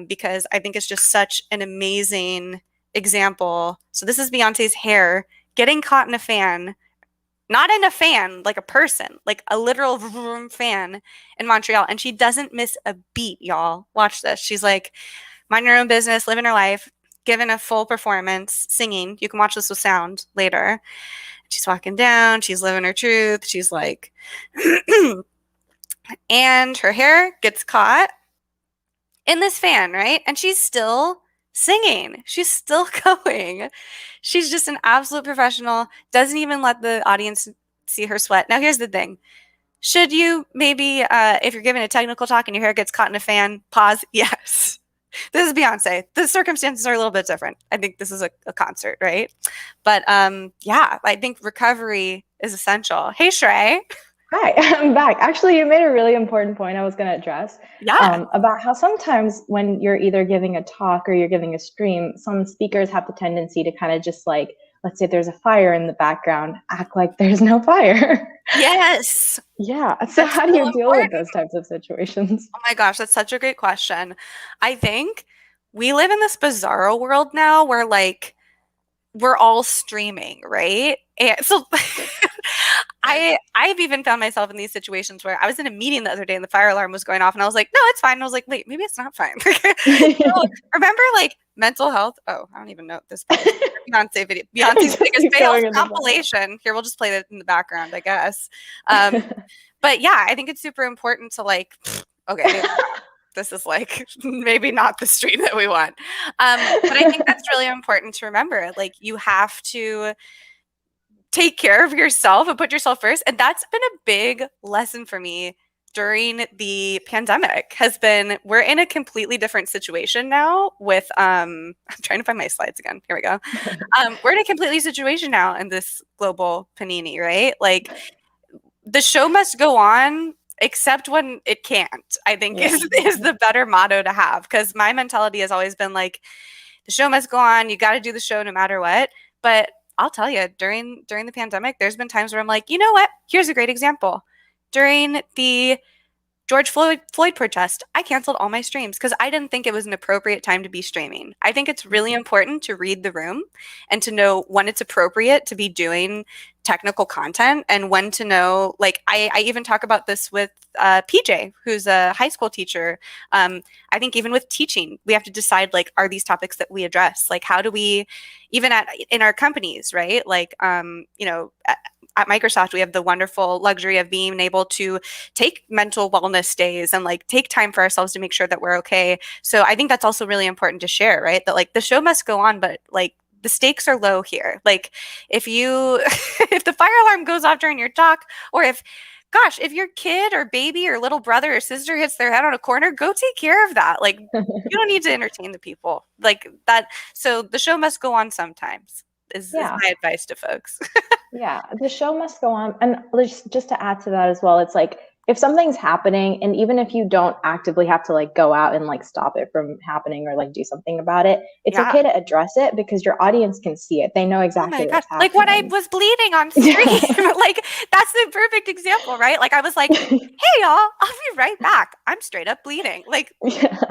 because I think it's just such an amazing example. So this is Beyonce's hair getting caught in a fan, not in a fan, like a person, like a literal fan in Montreal. And she doesn't miss a beat, y'all. Watch this. She's like, minding her own business, living her life, giving a full performance, singing. You can watch this with sound later. She's walking down. She's living her truth. She's like, and her hair gets caught in this fan, right? And she's still singing. She's still going. She's just an absolute professional, doesn't even let the audience see her sweat. Now, here's the thing. Should you maybe, if you're giving a technical talk and your hair gets caught in a fan, pause? Yes. This is Beyonce. The circumstances are a little bit different. I think this is a concert, right? But yeah, I think recovery is essential. Hey, Shrey. Hi, I'm back. Actually, you made a really important point I was going to address. Yeah. About how sometimes when you're either giving a talk or you're giving a stream, some speakers have the tendency to kind of just like, let's say there's a fire in the background, act like there's no fire. Yes. Yeah. So how do you deal with those types of situations? Oh my gosh, that's such a great question. I think we live in this bizarro world now where like we're all streaming, right? And so I've even found myself in these situations where I was in a meeting the other day and the fire alarm was going off and I was like, no, it's fine. And I was like, wait, maybe it's not fine. Remember like mental health? Oh, I don't even know this Beyonce video. Beyonce's biggest fails compilation. Here, we'll just play that in the background, I guess. But yeah, I think it's super important to like, okay, this is like maybe not the stream that we want. But I think that's really important to remember. Like you have to take care of yourself and put yourself first. And that's been a big lesson for me during the pandemic has been, we're in a completely different situation now with, I'm trying to find my slides again. Here we go. We're in a completely situation now in this global panini, right? Like the show must go on except when it can't, I think is the better motto to have. Because my mentality has always been like, the show must go on. You got to do the show no matter what. But I'll tell you, during the pandemic, there's been times where I'm like, you know what? Here's a great example. During the George Floyd protest, I canceled all my streams because I didn't think it was an appropriate time to be streaming. I think it's really important to read the room and to know when it's appropriate to be doing technical content and when to know, like, I even talk about this with PJ, who's a high school teacher. I think even with teaching, we have to decide, like, are these topics that we address? Like, how do we, even in our companies, right? Like, you know, at Microsoft, we have the wonderful luxury of being able to take mental wellness days and like take time for ourselves to make sure that we're okay. So I think that's also really important to share, right? That like the show must go on, but like the stakes are low here. Like if you, if the fire alarm goes off during your talk, or if, gosh, if your kid or baby or little brother or sister hits their head on a corner, go take care of that. Like you don't need to entertain the people like that. So the show must go on sometimes is my advice to folks. Yeah, the show must go on. And just to add to that as well, it's like if something's happening, and even if you don't actively have to like go out and like stop it from happening or like do something about it, it's okay to address it because your audience can see it. They know exactly what's happening. Like when I was bleeding on stream, like that's the perfect example, right? Like I was like, hey y'all, I'll be right back. I'm straight up bleeding. Like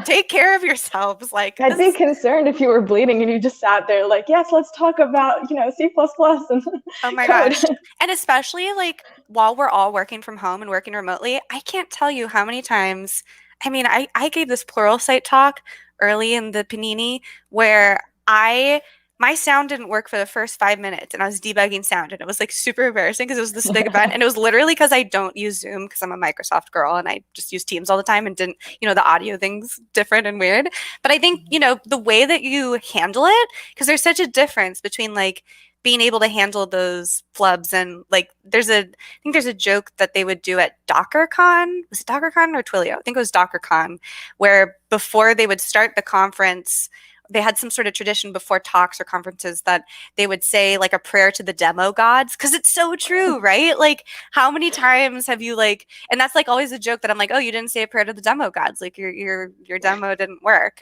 take care of yourselves. Like I'd be concerned if you were bleeding and you just sat there like, yes, let's talk about, you know, C++ and oh my gosh. And especially like while we're all working from home and working remotely, I can't tell you how many times, I mean, I gave this Pluralsight talk early in the Panini where my sound didn't work for the first 5 minutes and I was debugging sound and it was like super embarrassing because it was this big event and it was literally because I don't use Zoom because I'm a Microsoft girl and I just use Teams all the time and didn't, the audio thing's different and weird. But I think, the way that you handle it, because there's such a difference between like being able to handle those flubs and like I think there's a joke that they would do at DockerCon. Was it DockerCon or Twilio? I think it was DockerCon, where before they would start the conference, they had some sort of tradition before talks or conferences that they would say like a prayer to the demo gods, because it's so true, right? Like how many times have you like, and that's like always a joke that I'm like, oh, you didn't say a prayer to the demo gods, like your demo didn't work.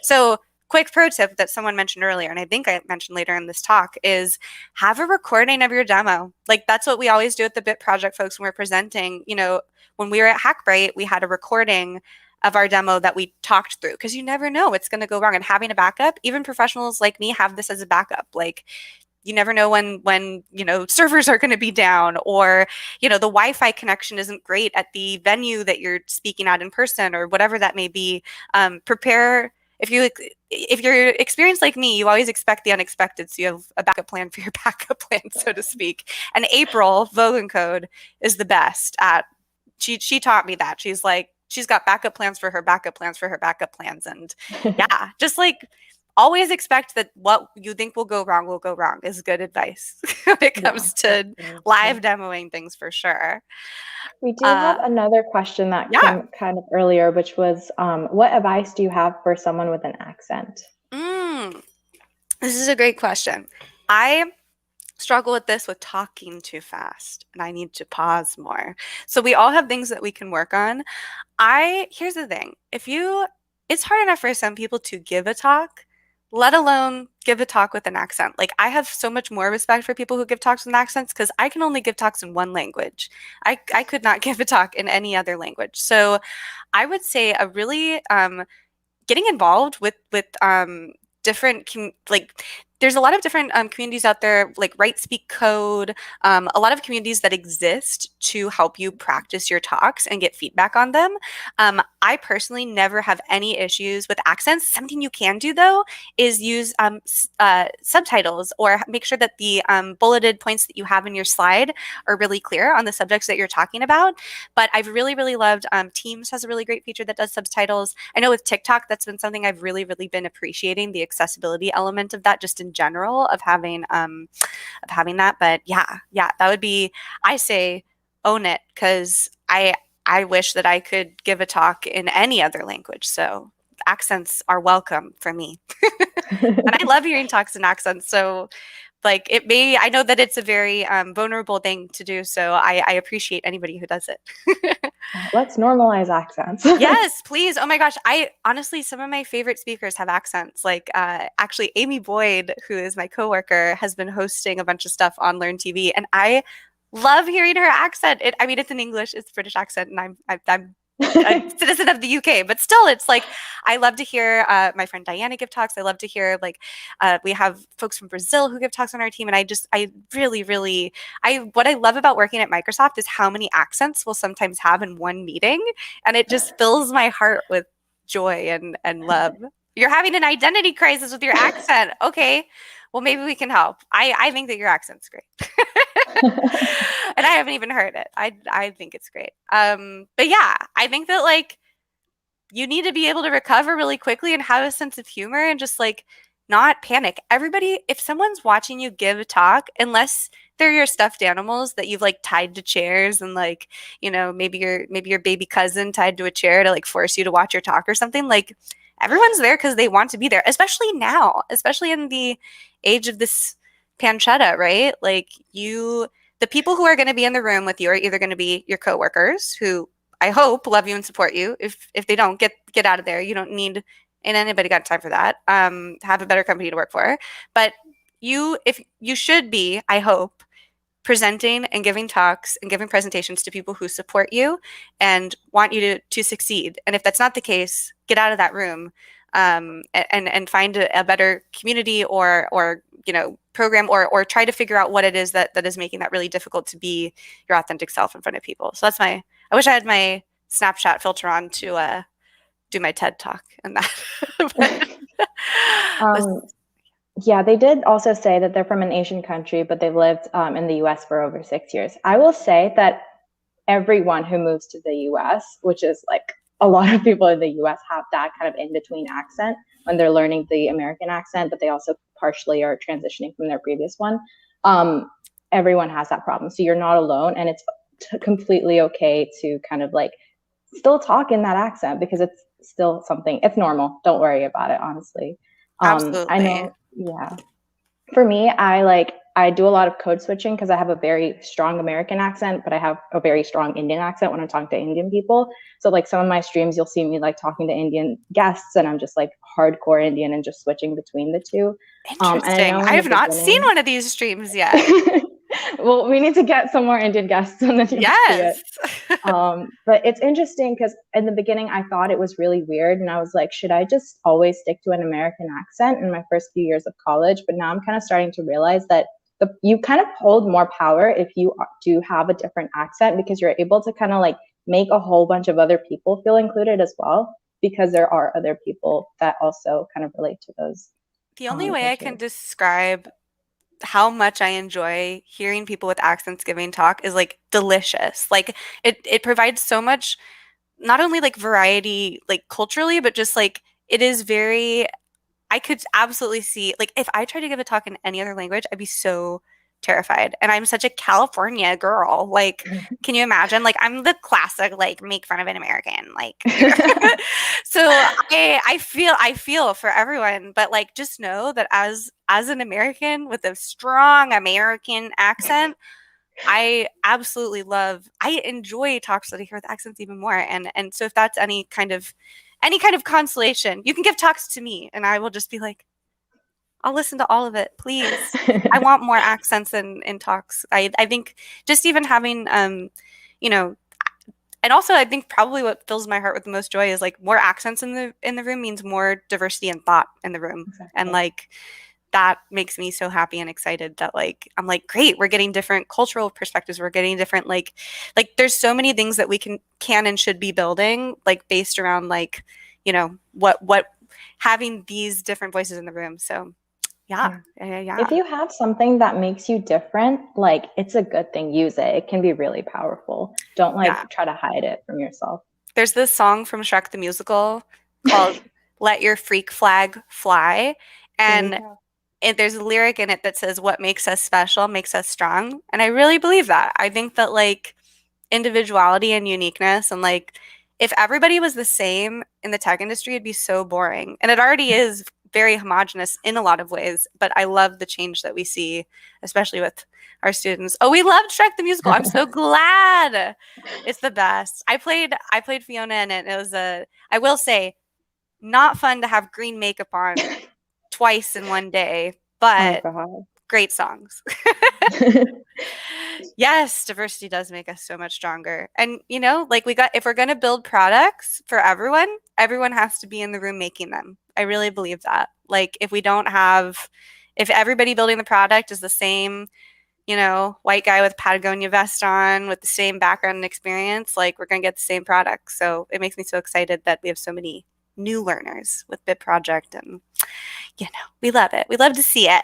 So quick pro tip that someone mentioned earlier, and I think I mentioned later in this talk, is have a recording of your demo. Like that's what we always do at the Bit Project folks when we're presenting. When we were at Hackbright, we had a recording of our demo that we talked through, because you never know what's going to go wrong. And having a backup, even professionals like me have this as a backup. Like you never know when servers are going to be down, or the Wi-Fi connection isn't great at the venue that you're speaking at in person, or whatever that may be. Prepare. If you're experienced like me, you always expect the unexpected, so you have a backup plan for your backup plan, so to speak. And April Vogan Code is the best at. She taught me that. She's like, she's got backup plans for her backup plans for her backup plans, and yeah, just like always expect that what you think will go wrong is good advice when it comes to live demoing things, for sure. We do have another question that came kind of earlier, which was, what advice do you have for someone with an accent? This is a great question. I struggle with this with talking too fast, and I need to pause more. So we all have things that we can work on. Here's the thing. It's hard enough for some people to give a talk, let alone give a talk with an accent. Like I have so much more respect for people who give talks with accents, because I can only give talks in one language. I could not give a talk in any other language. So I would say a really getting involved with different there's a lot of different communities out there, like Write Speak Code, a lot of communities that exist to help you practice your talks and get feedback on them. I personally never have any issues with accents. Something you can do, though, is use subtitles, or make sure that the bulleted points that you have in your slide are really clear on the subjects that you're talking about. But I've really, really loved Teams has a really great feature that does subtitles. I know with TikTok, that's been something I've really, really been appreciating, the accessibility element of that, just in general, of having that. But yeah, that would be, I say own it, because I wish that I could give a talk in any other language. So accents are welcome for me. And I love hearing talks in accents. So like I know that it's a very vulnerable thing to do. So I appreciate anybody who does it. Let's normalize accents. Yes, please. Oh my gosh. Honestly, some of my favorite speakers have accents. Like actually Amy Boyd, who is my coworker, has been hosting a bunch of stuff on Learn TV, and I love hearing her accent. It's in English, it's a British accent, and I'm a citizen of the UK, but still, it's like I love to hear my friend Diana give talks. I love to hear we have folks from Brazil who give talks on our team, and I really, really, what I love about working at Microsoft is how many accents we'll sometimes have in one meeting, and it just fills my heart with joy and love. You're having an identity crisis with your accent. Okay, well maybe we can help. I think that your accent's great. And I haven't even heard it. I think it's great. But yeah, I think that like you need to be able to recover really quickly and have a sense of humor and just like not panic. Everybody, if someone's watching you give a talk, unless they're your stuffed animals that you've like tied to chairs and like, maybe your baby cousin tied to a chair to like force you to watch your talk or something, like everyone's there because they want to be there, especially now, especially in the age of this pancetta, right? Like the people who are going to be in the room with you are either going to be your coworkers, who I hope love you and support you. If they don't, get out of there. You don't need, and anybody got time for that. Have a better company to work for. But you should be, I hope, presenting and giving talks and giving presentations to people who support you and want you to succeed. And if that's not the case, get out of that room. and find a better community or program or try to figure out what it is that is making that really difficult to be your authentic self in front of people. So I wish I had my Snapchat filter on to do my TED talk and that. um, yeah, they did also say that they're from an Asian country, but they've lived in the US for over 6 years. I will say that everyone who moves to the US, which is like a lot of people in the US, have that kind of in between accent when they're learning the American accent, but they also partially are transitioning from their previous one. Everyone has that problem. So you're not alone, and it's completely okay to kind of like still talk in that accent because it's still something, it's normal. Don't worry about it, honestly. I Absolutely. know, yeah. For me, I do a lot of code switching because I have a very strong American accent, but I have a very strong Indian accent when I'm talking to Indian people. So like some of my streams, you'll see me like talking to Indian guests, and I'm just like hardcore Indian and just switching between the two. And I Interesting. know I in the have not seen beginning, one of these streams yet. well, we need to get some more Indian guests and then you'll see it. Yes. But it's interesting because in the beginning, I thought it was really weird. And I was like, should I just always stick to an American accent in my first few years of college? But now I'm kind of starting to realize that you kind of hold more power if you do have a different accent because you're able to kind of like make a whole bunch of other people feel included as well, because there are other people that also kind of relate to those The only way I can issues. describe how much I enjoy hearing people with accents giving talk is like delicious. Like it provides so much, not only like variety like culturally, but just like it is very, I could absolutely see like if I tried to give a talk in any other language, I'd be so terrified. And I'm such a California girl. Like, can you imagine? Like I'm the classic like make fun of an American. Like so I feel for everyone, but like just know that as an American with a strong American accent, I enjoy talks that I hear with accents even more. And so if that's any kind of consolation, you can give talks to me and I will just be like, I'll listen to all of it, please. I want more accents in talks. I think just even having you know, and also I think probably what fills my heart with the most joy is like more accents in the room means more diversity and thought in the room. And Exactly. like that makes me so happy and excited that like I'm like great, we're getting different cultural perspectives, we're getting different like there's so many things that we can and should be building like based around like what having these different voices in the room. So yeah, Yeah. yeah. If you have something that makes you different, like it's a good thing. Use it. It can be really powerful. Don't Yeah. like try to hide it from yourself. There's this song from Shrek the Musical called Let Your Freak Flag Fly. There you And go. there's a lyric in it that says, what makes us special makes us strong. And I really believe that. I think that like individuality and uniqueness and like if everybody was the same in the tech industry, it'd be so boring. And it already is very homogenous in a lot of ways, but I love the change that we see, especially with our students. Oh, we loved Shrek the Musical. I'm so glad. It's the best. I played Fiona in it. It was I will say, not fun to have green makeup on twice in one day, Oh but God. great songs. Yes, diversity does make us so much stronger. And like if we're going to build products for everyone, everyone has to be in the room making them. I really believe that. Like if everybody building the product is the same, white guy with Patagonia vest on with the same background and experience, like we're going to get the same product. So it makes me so excited that we have so many new learners with Bit Project and we love it. We love to see it.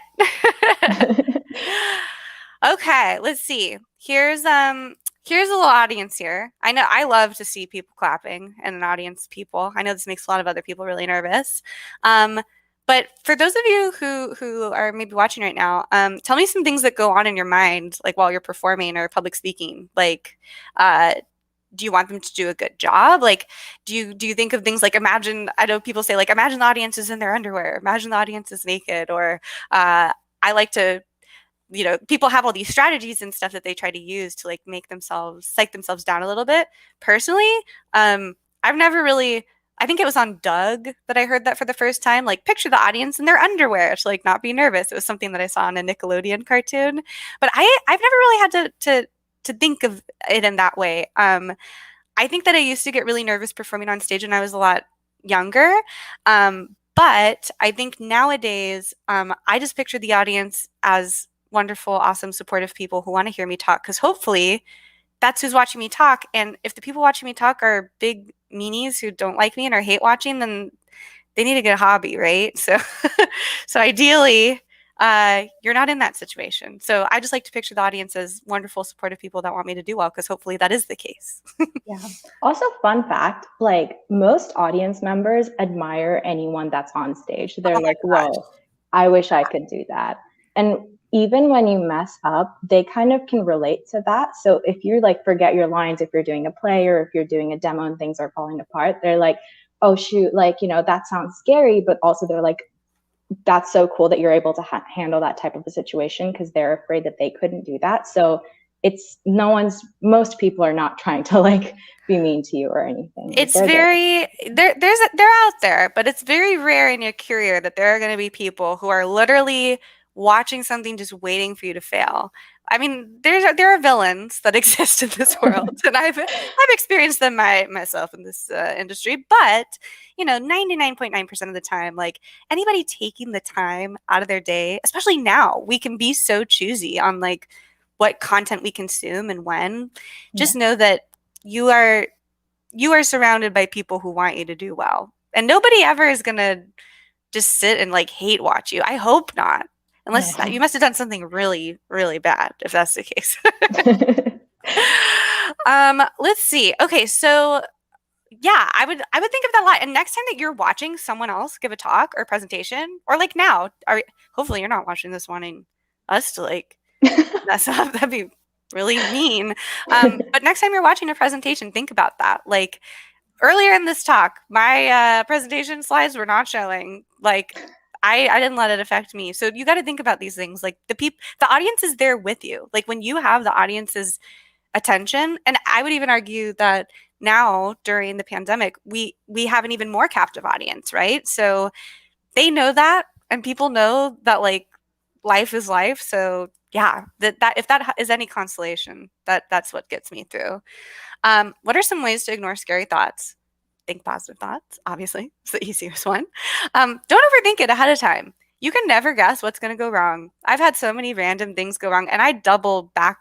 Okay, let's see. Here's a little audience here. I know I love to see people clapping and an audience of people. I know this makes a lot of other people really nervous. But for those of you who are maybe watching right now, tell me some things that go on in your mind, like while you're performing or public speaking. Like, do you want them to do a good job? Like, do you think of things like imagine? I know people say like imagine the audience is in their underwear, imagine the audience is naked, or I like to people have all these strategies and stuff that they try to use to like make themselves psych themselves down a little bit. Personally, I've never really. I think it was on Doug that I heard that for the first time. Like, picture the audience in their underwear to like not be nervous. It was something that I saw in a Nickelodeon cartoon, but I've never really had to think of it in that way. I think that I used to get really nervous performing on stage when I was a lot younger. But I think nowadays, I just picture the audience as wonderful, awesome, supportive people who want to hear me talk because hopefully that's who's watching me talk. And if the people watching me talk are big meanies who don't like me and are hate watching, then they need to get a hobby, right? So, so ideally, you're not in that situation. So I just like to picture the audience as wonderful, supportive people that want me to do well, because hopefully that is the case. Yeah. Also, fun fact, like most audience members admire anyone that's on stage. They're Oh my like, gosh. whoa, I wish I could do that. And even when you mess up, they kind of can relate to that. So if you like forget your lines, if you're doing a play or if you're doing a demo and things are falling apart, they're like, oh shoot, like, you know, that sounds scary, but also they're like, that's so cool that you're able to handle that type of a situation because they're afraid that they couldn't do that. So it's most people are not trying to like be mean to you or anything. It's very they're out there, but it's very rare in your career that there are going to be people who are literally watching something just waiting for you to fail. I mean, there are villains that exist in this world, and I've experienced them myself in this industry. But 99.9% of the time, like anybody taking the time out of their day, especially now, we can be so choosy on like what content we consume and when. Just know that you are surrounded by people who want you to do well. And nobody ever is going to just sit and like hate watch you. I hope not. Unless you must have done something really, really bad if that's the case. Let's see. Okay, so yeah, I would think of that a lot. And next time that you're watching someone else give a talk or presentation, or like now, hopefully you're not watching this wanting us to like mess up. That'd be really mean. But next time you're watching a presentation, think about that. Like earlier in this talk, my presentation slides were not showing. Like I didn't let it affect me. So you got to think about these things. Like the audience is there with you. Like when you have the audience's attention, and I would even argue that now during the pandemic, we have an even more captive audience, right? So they know that, and people know that like life is life. So yeah, that if that is any consolation, that's what gets me through. What are some ways to ignore scary thoughts? Think positive thoughts, obviously. It's the easiest one. Don't overthink it ahead of time. You can never guess what's going to go wrong. I've had so many random things go wrong, and I double back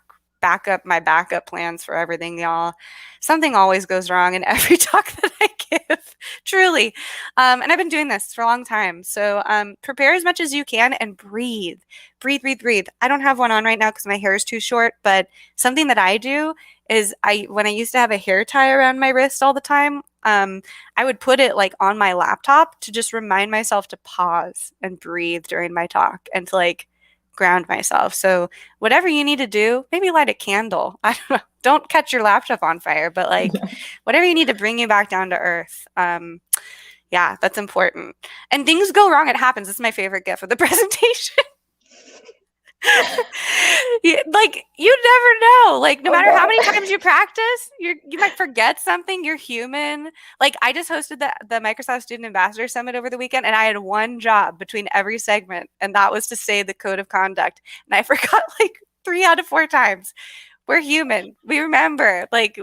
up my backup plans for everything, y'all. Something always goes wrong in every talk that I give, truly. And I've been doing this for a long time. So prepare as much as you can and breathe. Breathe, breathe, breathe. I don't have one on right now because my hair is too short, but something that I do is when I used to have a hair tie around my wrist all the time, I would put it like on my laptop to just remind myself to pause and breathe during my talk and to like ground myself. So whatever you need to do, maybe light a candle. I don't know. Don't catch your laptop on fire, but like whatever you need to bring you back down to earth. Yeah, that's important. And things go wrong. It happens. It's my favorite gift of the presentation. Like you never know. Like no matter how many times you practice, you might forget something. You're human. Like I just hosted the Microsoft Student Ambassador Summit over the weekend, and I had one job between every segment, and that was to say the code of conduct. And I forgot like 3 out of 4 times. We're human. We remember. Like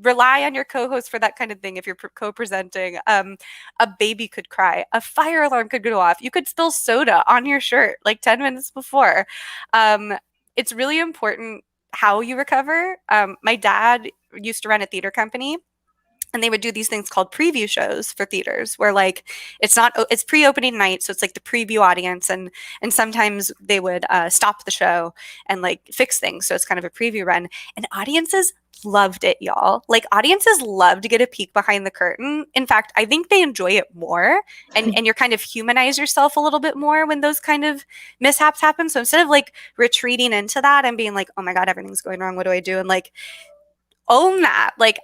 rely on your co-host for that kind of thing if you're co-presenting. A baby could cry, a fire alarm could go off, you could spill soda on your shirt like 10 minutes before. It's really important how you recover. My dad used to run a theater company, and they would do these things called preview shows for theaters where like it's pre-opening night, so it's like the preview audience, and sometimes they would stop the show and like fix things, so it's kind of a preview run, and audiences loved it, y'all. Like audiences love to get a peek behind the curtain. In fact, I think they enjoy it more, and you're kind of humanize yourself a little bit more when those kind of mishaps happen. So instead of like retreating into that and being like, oh my god, everything's going wrong, what do I do, and like own that. Like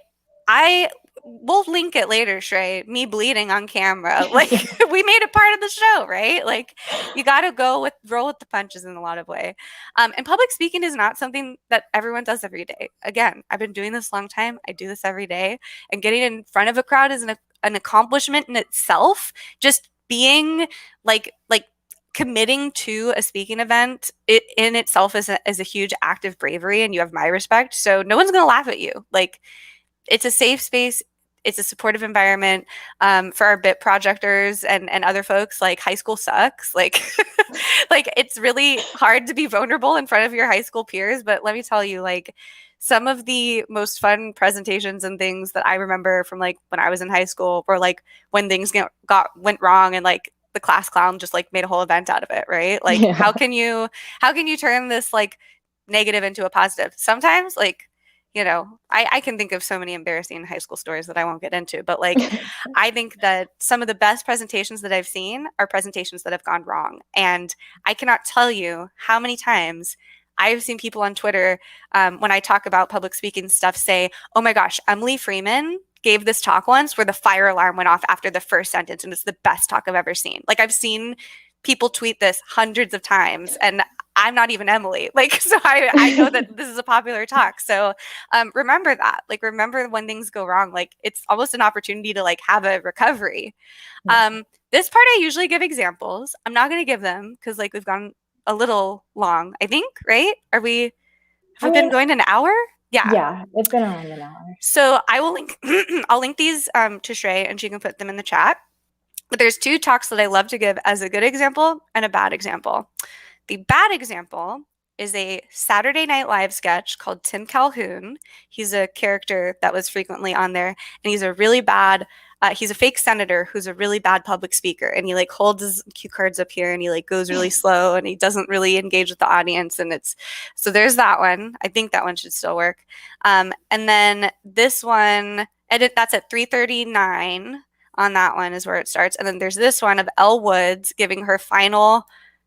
we'll link it later, Shrey, me bleeding on camera. Like we made it part of the show, right? Like you got to roll with the punches in a lot of way. And public speaking is not something that everyone does every day. Again, I've been doing this a long time. I do this every day, and getting in front of a crowd is an accomplishment in itself. Just being like committing to a speaking event, it in itself is a huge act of bravery, and you have my respect. So no one's going to laugh at you. Like it's a safe space. It's a supportive environment for our bit projectors and other folks. Like high school sucks. Like like it's really hard to be vulnerable in front of your high school peers. But let me tell you, like some of the most fun presentations and things that I remember from like when I was in high school were like when things went wrong and like the class clown just like made a whole event out of it, right? Like Yeah. how can you turn this like negative into a positive? Sometimes like I can think of so many embarrassing high school stories that I won't get into, but like I think that some of the best presentations that I've seen are presentations that have gone wrong. And I cannot tell you how many times I've seen people on Twitter when I talk about public speaking stuff say, oh my gosh, Emily Freeman gave this talk once where the fire alarm went off after the first sentence and it's the best talk I've ever seen. Like I've seen people tweet this hundreds of times and I'm not even Emily. Like, so I know that this is a popular talk. So remember that. Like, remember when things go wrong. Like, it's almost an opportunity to like have a recovery. This part I usually give examples. I'm not going to give them because like we've gone a little long, I think, right? Have we been going an hour? Yeah, it's been around an hour. So I will link, I'll link these to Shrey and she can put them in the chat. But there's two talks that I love to give as a good example and a bad example. The bad example is a Saturday Night Live sketch called Tim Calhoun. He's a character that was frequently on there, and he's a really bad, he's a fake senator who's a really bad public speaker, and he like holds his cue cards up here, and he like goes really slow, and he doesn't really engage with the audience, and so there's that one. I think that one should still work. And then this one, that's at 3:39 on that one is where it starts, and then there's this one of Elle Woods giving her final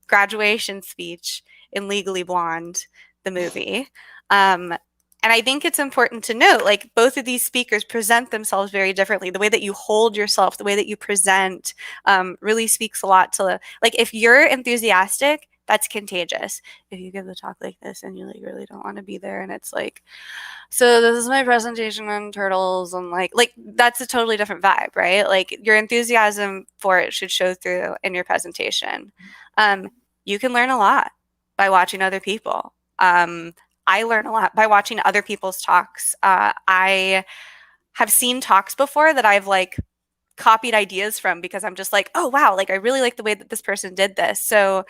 graduation speech in Legally Blonde, the movie. And I think it's important to note, like both of these speakers present themselves very differently. The way that you hold yourself, the way that you present really speaks a lot to, like if you're enthusiastic, that's contagious. If you give the talk like this and you like really don't want to be there and it's like, so this is my presentation on turtles and like that's a totally different vibe, right? Like your enthusiasm for it should show through in your presentation. You can learn a lot by watching other people. I learn a lot by watching other people's talks. I have seen talks before that I've like copied ideas from because I'm just like, oh wow, like I really like the way that this person did this. So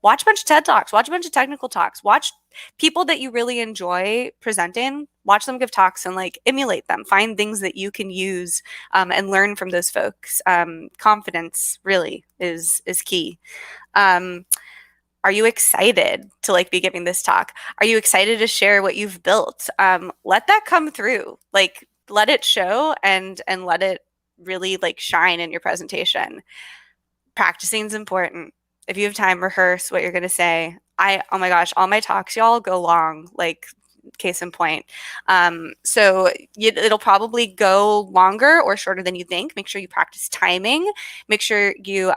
watch a bunch of TED Talks, watch a bunch of technical talks, watch people that you really enjoy presenting, watch them give talks and like emulate them. Find things that you can use and learn from those folks. Confidence really is key. Are you excited to like be giving this talk? Are you excited to share what you've built? Let that come through. Like let it show and let it really like shine in your presentation. Practicing is important. If you have time, rehearse what you're going to say. Oh my gosh, all my talks, y'all go long, like case in point. So it'll probably go longer or shorter than you think. Make sure you practice timing. Make sure you,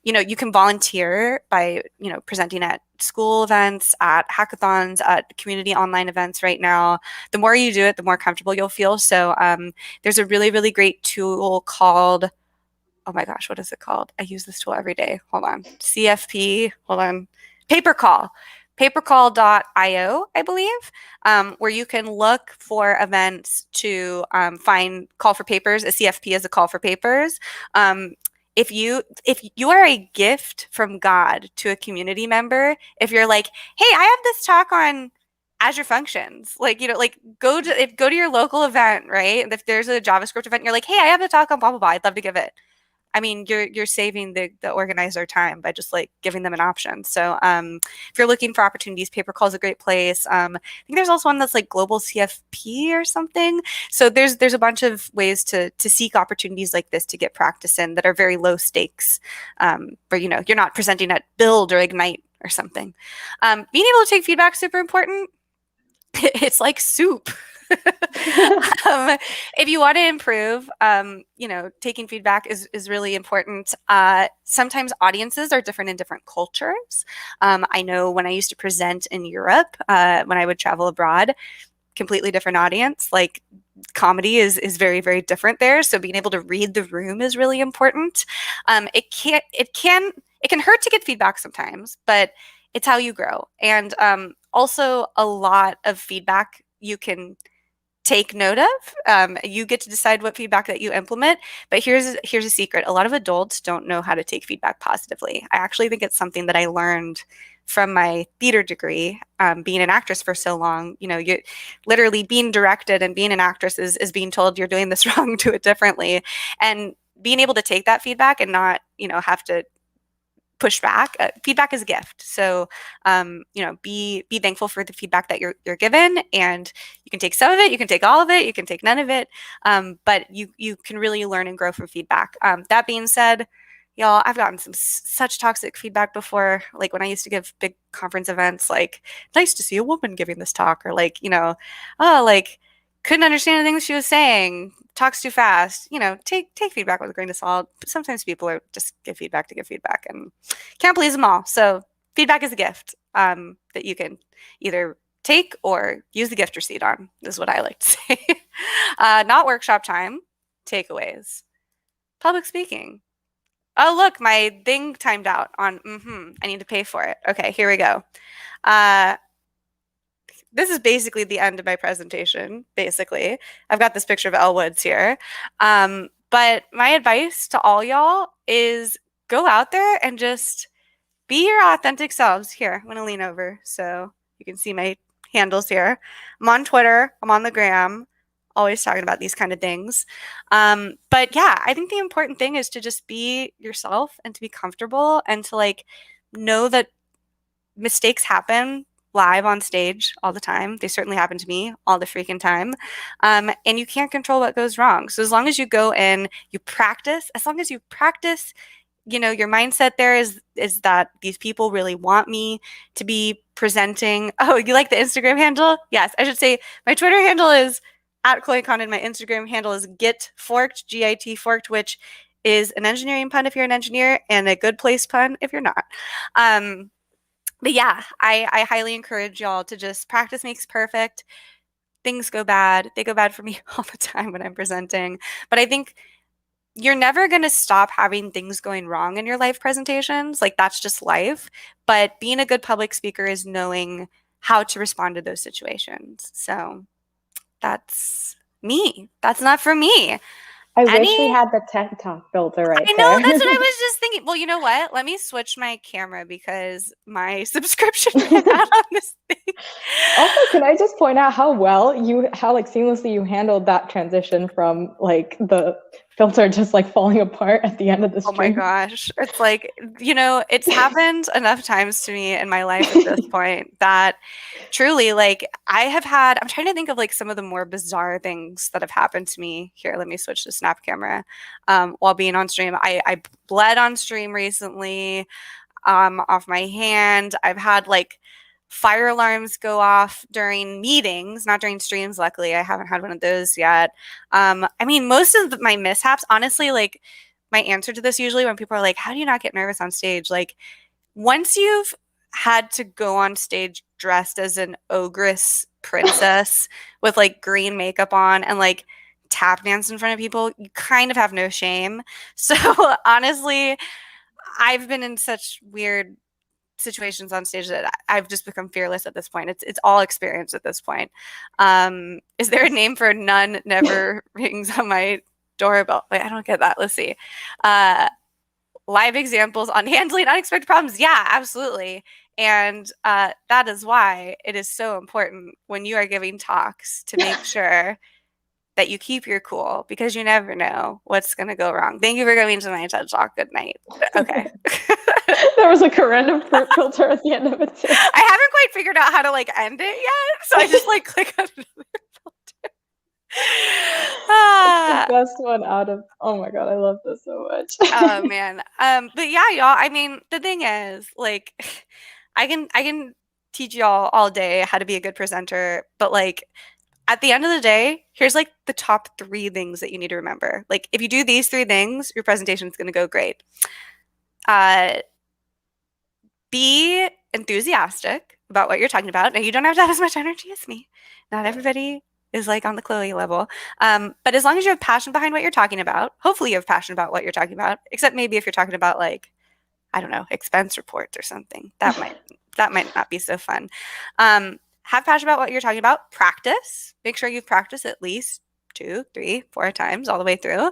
you can volunteer by, presenting at school events, at hackathons, at community online events right now. The more you do it, the more comfortable you'll feel. So there's a really, really great tool called, oh my gosh, what is it called? I use this tool every day. Hold on. CFP, hold on. Papercall. Papercall.io, I believe, where you can look for events to find call for papers. A CFP is a call for papers. If you are a gift from God to a community member, if you're like, hey, I have this talk on Azure Functions, like, go to your local event, right? If there's a JavaScript event, you're like, hey, I have a talk on blah, blah, blah. I'd love to give it. I mean, you're saving the organizer time by just like giving them an option. So if you're looking for opportunities, Papercall is a great place. I think there's also one that's like Global CFP or something. So there's a bunch of ways to seek opportunities like this to get practice in that are very low stakes, where you're not presenting at Build or Ignite or something. Being able to take feedback is super important. It's like soup. If you want to improve, taking feedback is really important. Sometimes audiences are different in different cultures. I know when I used to present in Europe, when I would travel abroad, completely different audience. Like comedy is very, very different there. So being able to read the room is really important. It can hurt to get feedback sometimes, but it's how you grow. And also a lot of feedback you can take note of. You get to decide what feedback that you implement. But here's a secret. A lot of adults don't know how to take feedback positively. I actually think it's something that I learned from my theater degree, being an actress for so long. You literally being directed and being an actress is being told you're doing this wrong, do it differently. And being able to take that feedback and not, have to push back. Feedback is a gift. So, be thankful for the feedback that you're given, and you can take some of it, you can take all of it, you can take none of it, but you can really learn and grow from feedback. That being said, y'all, I've gotten such toxic feedback before. Like when I used to give big conference events, like nice to see a woman giving this talk, or like oh, like couldn't understand the things she was saying, talks too fast. Take feedback with a grain of salt. Sometimes people are just give feedback to give feedback, and can't please them all. So feedback is a gift that you can either take or use the gift receipt on, is what I like to say. Not workshop time. Takeaways. Public speaking. Oh, look, my thing timed out on, I need to pay for it. Okay, here we go. This is basically the end of my presentation, basically. I've got this picture of Elle Woods here. But my advice to all y'all is go out there and just be your authentic selves. Here, I'm going to lean over so you can see my handles here. I'm on Twitter. I'm on the gram. Always talking about these kind of things. But yeah, I think the important thing is to just be yourself and to be comfortable and to know that mistakes happen live on stage all the time. They certainly happen to me all the freaking time. And you can't control what goes wrong. So as long as you go in, you practice, as long as you practice, your mindset there is that these people really want me to be presenting. Oh, you like the Instagram handle? Yes, I should say my Twitter handle is @Chloe Condon. My Instagram handle is GitForked, GIT forked, which is an engineering pun if you're an engineer and a good place pun if you're not. But yeah, I highly encourage y'all to just practice makes perfect. Things go bad. They go bad for me all the time when I'm presenting. But I think you're never going to stop having things going wrong in your live presentations. That's just life. But being a good public speaker is knowing how to respond to those situations. So that's me. That's not for me. I wish we had the TED Talk filter right I know, there. that's what I was just thinking. Well, you know what? Let me switch my camera because my subscription ran out on this thing. Also, can I just point out how seamlessly you handled that transition from the filter just falling apart at the end of the stream? Oh my gosh. It's it's happened enough times to me in my life at this point that truly, I'm trying to think of some of the more bizarre things that have happened to me. Here, let me switch to snap camera. While being on stream, I bled on stream recently, off my hand. I've had fire alarms go off during meetings, not during streams. Luckily, I haven't had one of those yet. Most of my mishaps, honestly, my answer to this usually when people are like, how do you not get nervous on stage? Once you've had to go on stage dressed as an ogress princess with green makeup on and tap dance in front of people, you kind of have no shame. So honestly, I've been in such weird situations on stage that I've just become fearless at this point. It's all experience at this point. Is there a name for none never rings on my doorbell? I don't get that. Let's see. Live examples on handling unexpected problems. Yeah, absolutely. And that is why it is so important when you are giving talks to make sure that you keep your cool, because you never know what's going to go wrong. Thank you for coming to my TED Talk. Good night. Okay. There was a random filter at the end of it too. I haven't quite figured out how to end it yet, so I just click on another filter. It's the best one out of. Oh my god, I love this so much. Oh man. But yeah, y'all. The thing is, I can teach y'all all day how to be a good presenter, but at the end of the day, here's the top 3 things that you need to remember. If you do these 3 things, your presentation is going to go great. Be enthusiastic about what you're talking about. Now, you don't have to have as much energy as me. Not everybody is on the Chloe level. But as long as you have passion behind what you're talking about, hopefully you have passion about what you're talking about, except maybe if you're talking about I don't know, expense reports or something. That might not be so fun. have passion about what you're talking about. Practice. Make sure you've practiced at least 2, 3, 4 times all the way through.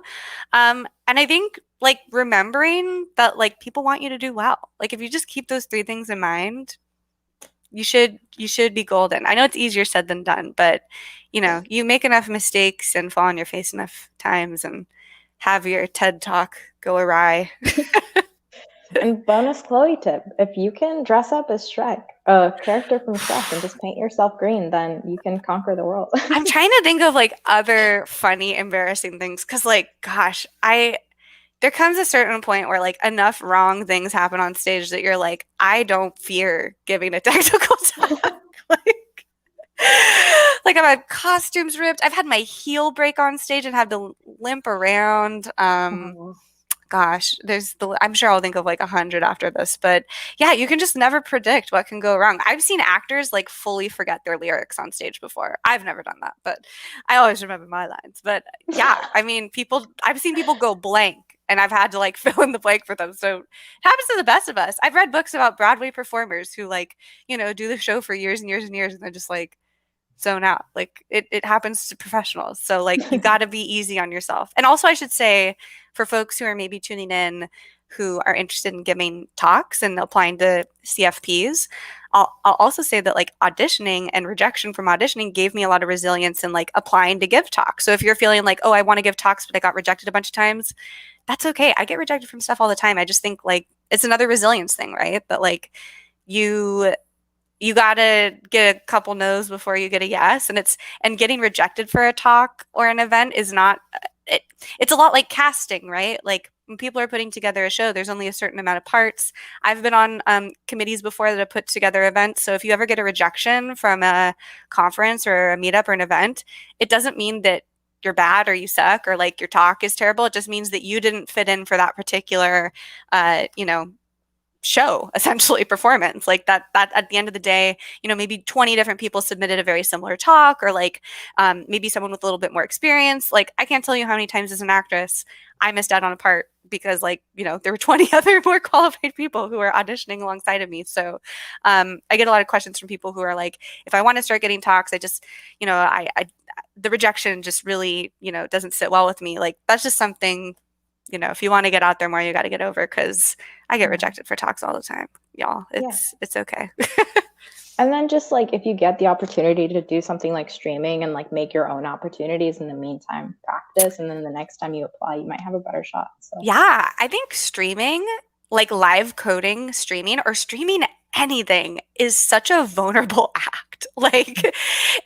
And I think like remembering that like people want you to do well. Like if you just keep those 3 things in mind, you should be golden. I know it's easier said than done, but you make enough mistakes and fall on your face enough times and have your TED talk go awry. And bonus Chloe tip, if you can dress up as Shrek, a character from Shrek, and just paint yourself green, then you can conquer the world. I'm trying to think of like other funny, embarrassing things because like, gosh, there comes a certain point where like enough wrong things happen on stage that you're like, I don't fear giving a technical talk. Like I've had costumes ripped. I've had my heel break on stage and had to limp around. Oh. Gosh, I'm sure I'll think of like 100 after this, but yeah, you can just never predict what can go wrong. I've seen actors like fully forget their lyrics on stage before. I've never done that, but I always remember my lines. But yeah, I mean, I've seen people go blank and I've had to like fill in the blank for them. So it happens to the best of us. I've read books about Broadway performers who like, do the show for years and years and years and they're just like, zone out. Like it happens to professionals. So like you got to be easy on yourself. And also I should say for folks who are maybe tuning in who are interested in giving talks and applying to CFPs, I'll also say that like auditioning and rejection from auditioning gave me a lot of resilience in like applying to give talks. So if you're feeling like, oh, I want to give talks, but I got rejected a bunch of times, that's okay. I get rejected from stuff all the time. I just think like it's another resilience thing, right? That like you got to get a couple no's before you get a yes. And getting rejected for a talk or an event is not, it's a lot like casting, right? Like when people are putting together a show, there's only a certain amount of parts. I've been on committees before that have put together events. So if you ever get a rejection from a conference or a meetup or an event, it doesn't mean that you're bad or you suck or like your talk is terrible. It just means that you didn't fit in for that particular, show, essentially performance. Like that at the end of the day, maybe 20 different people submitted a very similar talk or like maybe someone with a little bit more experience. Like I can't tell you how many times as an actress I missed out on a part because like there were 20 other more qualified people who were auditioning alongside of me. So I get a lot of questions from people who are like, if I want to start getting talks, I just I the rejection just really doesn't sit well with me. Like that's just something if you want to get out there more, you got to get over because I get rejected for talks all the time, y'all. It's okay. And then just like if you get the opportunity to do something like streaming and like make your own opportunities in the meantime, practice, and then the next time you apply, you might have a better shot. So yeah, I think streaming, like live coding, streaming or streaming anything is such a vulnerable act. Like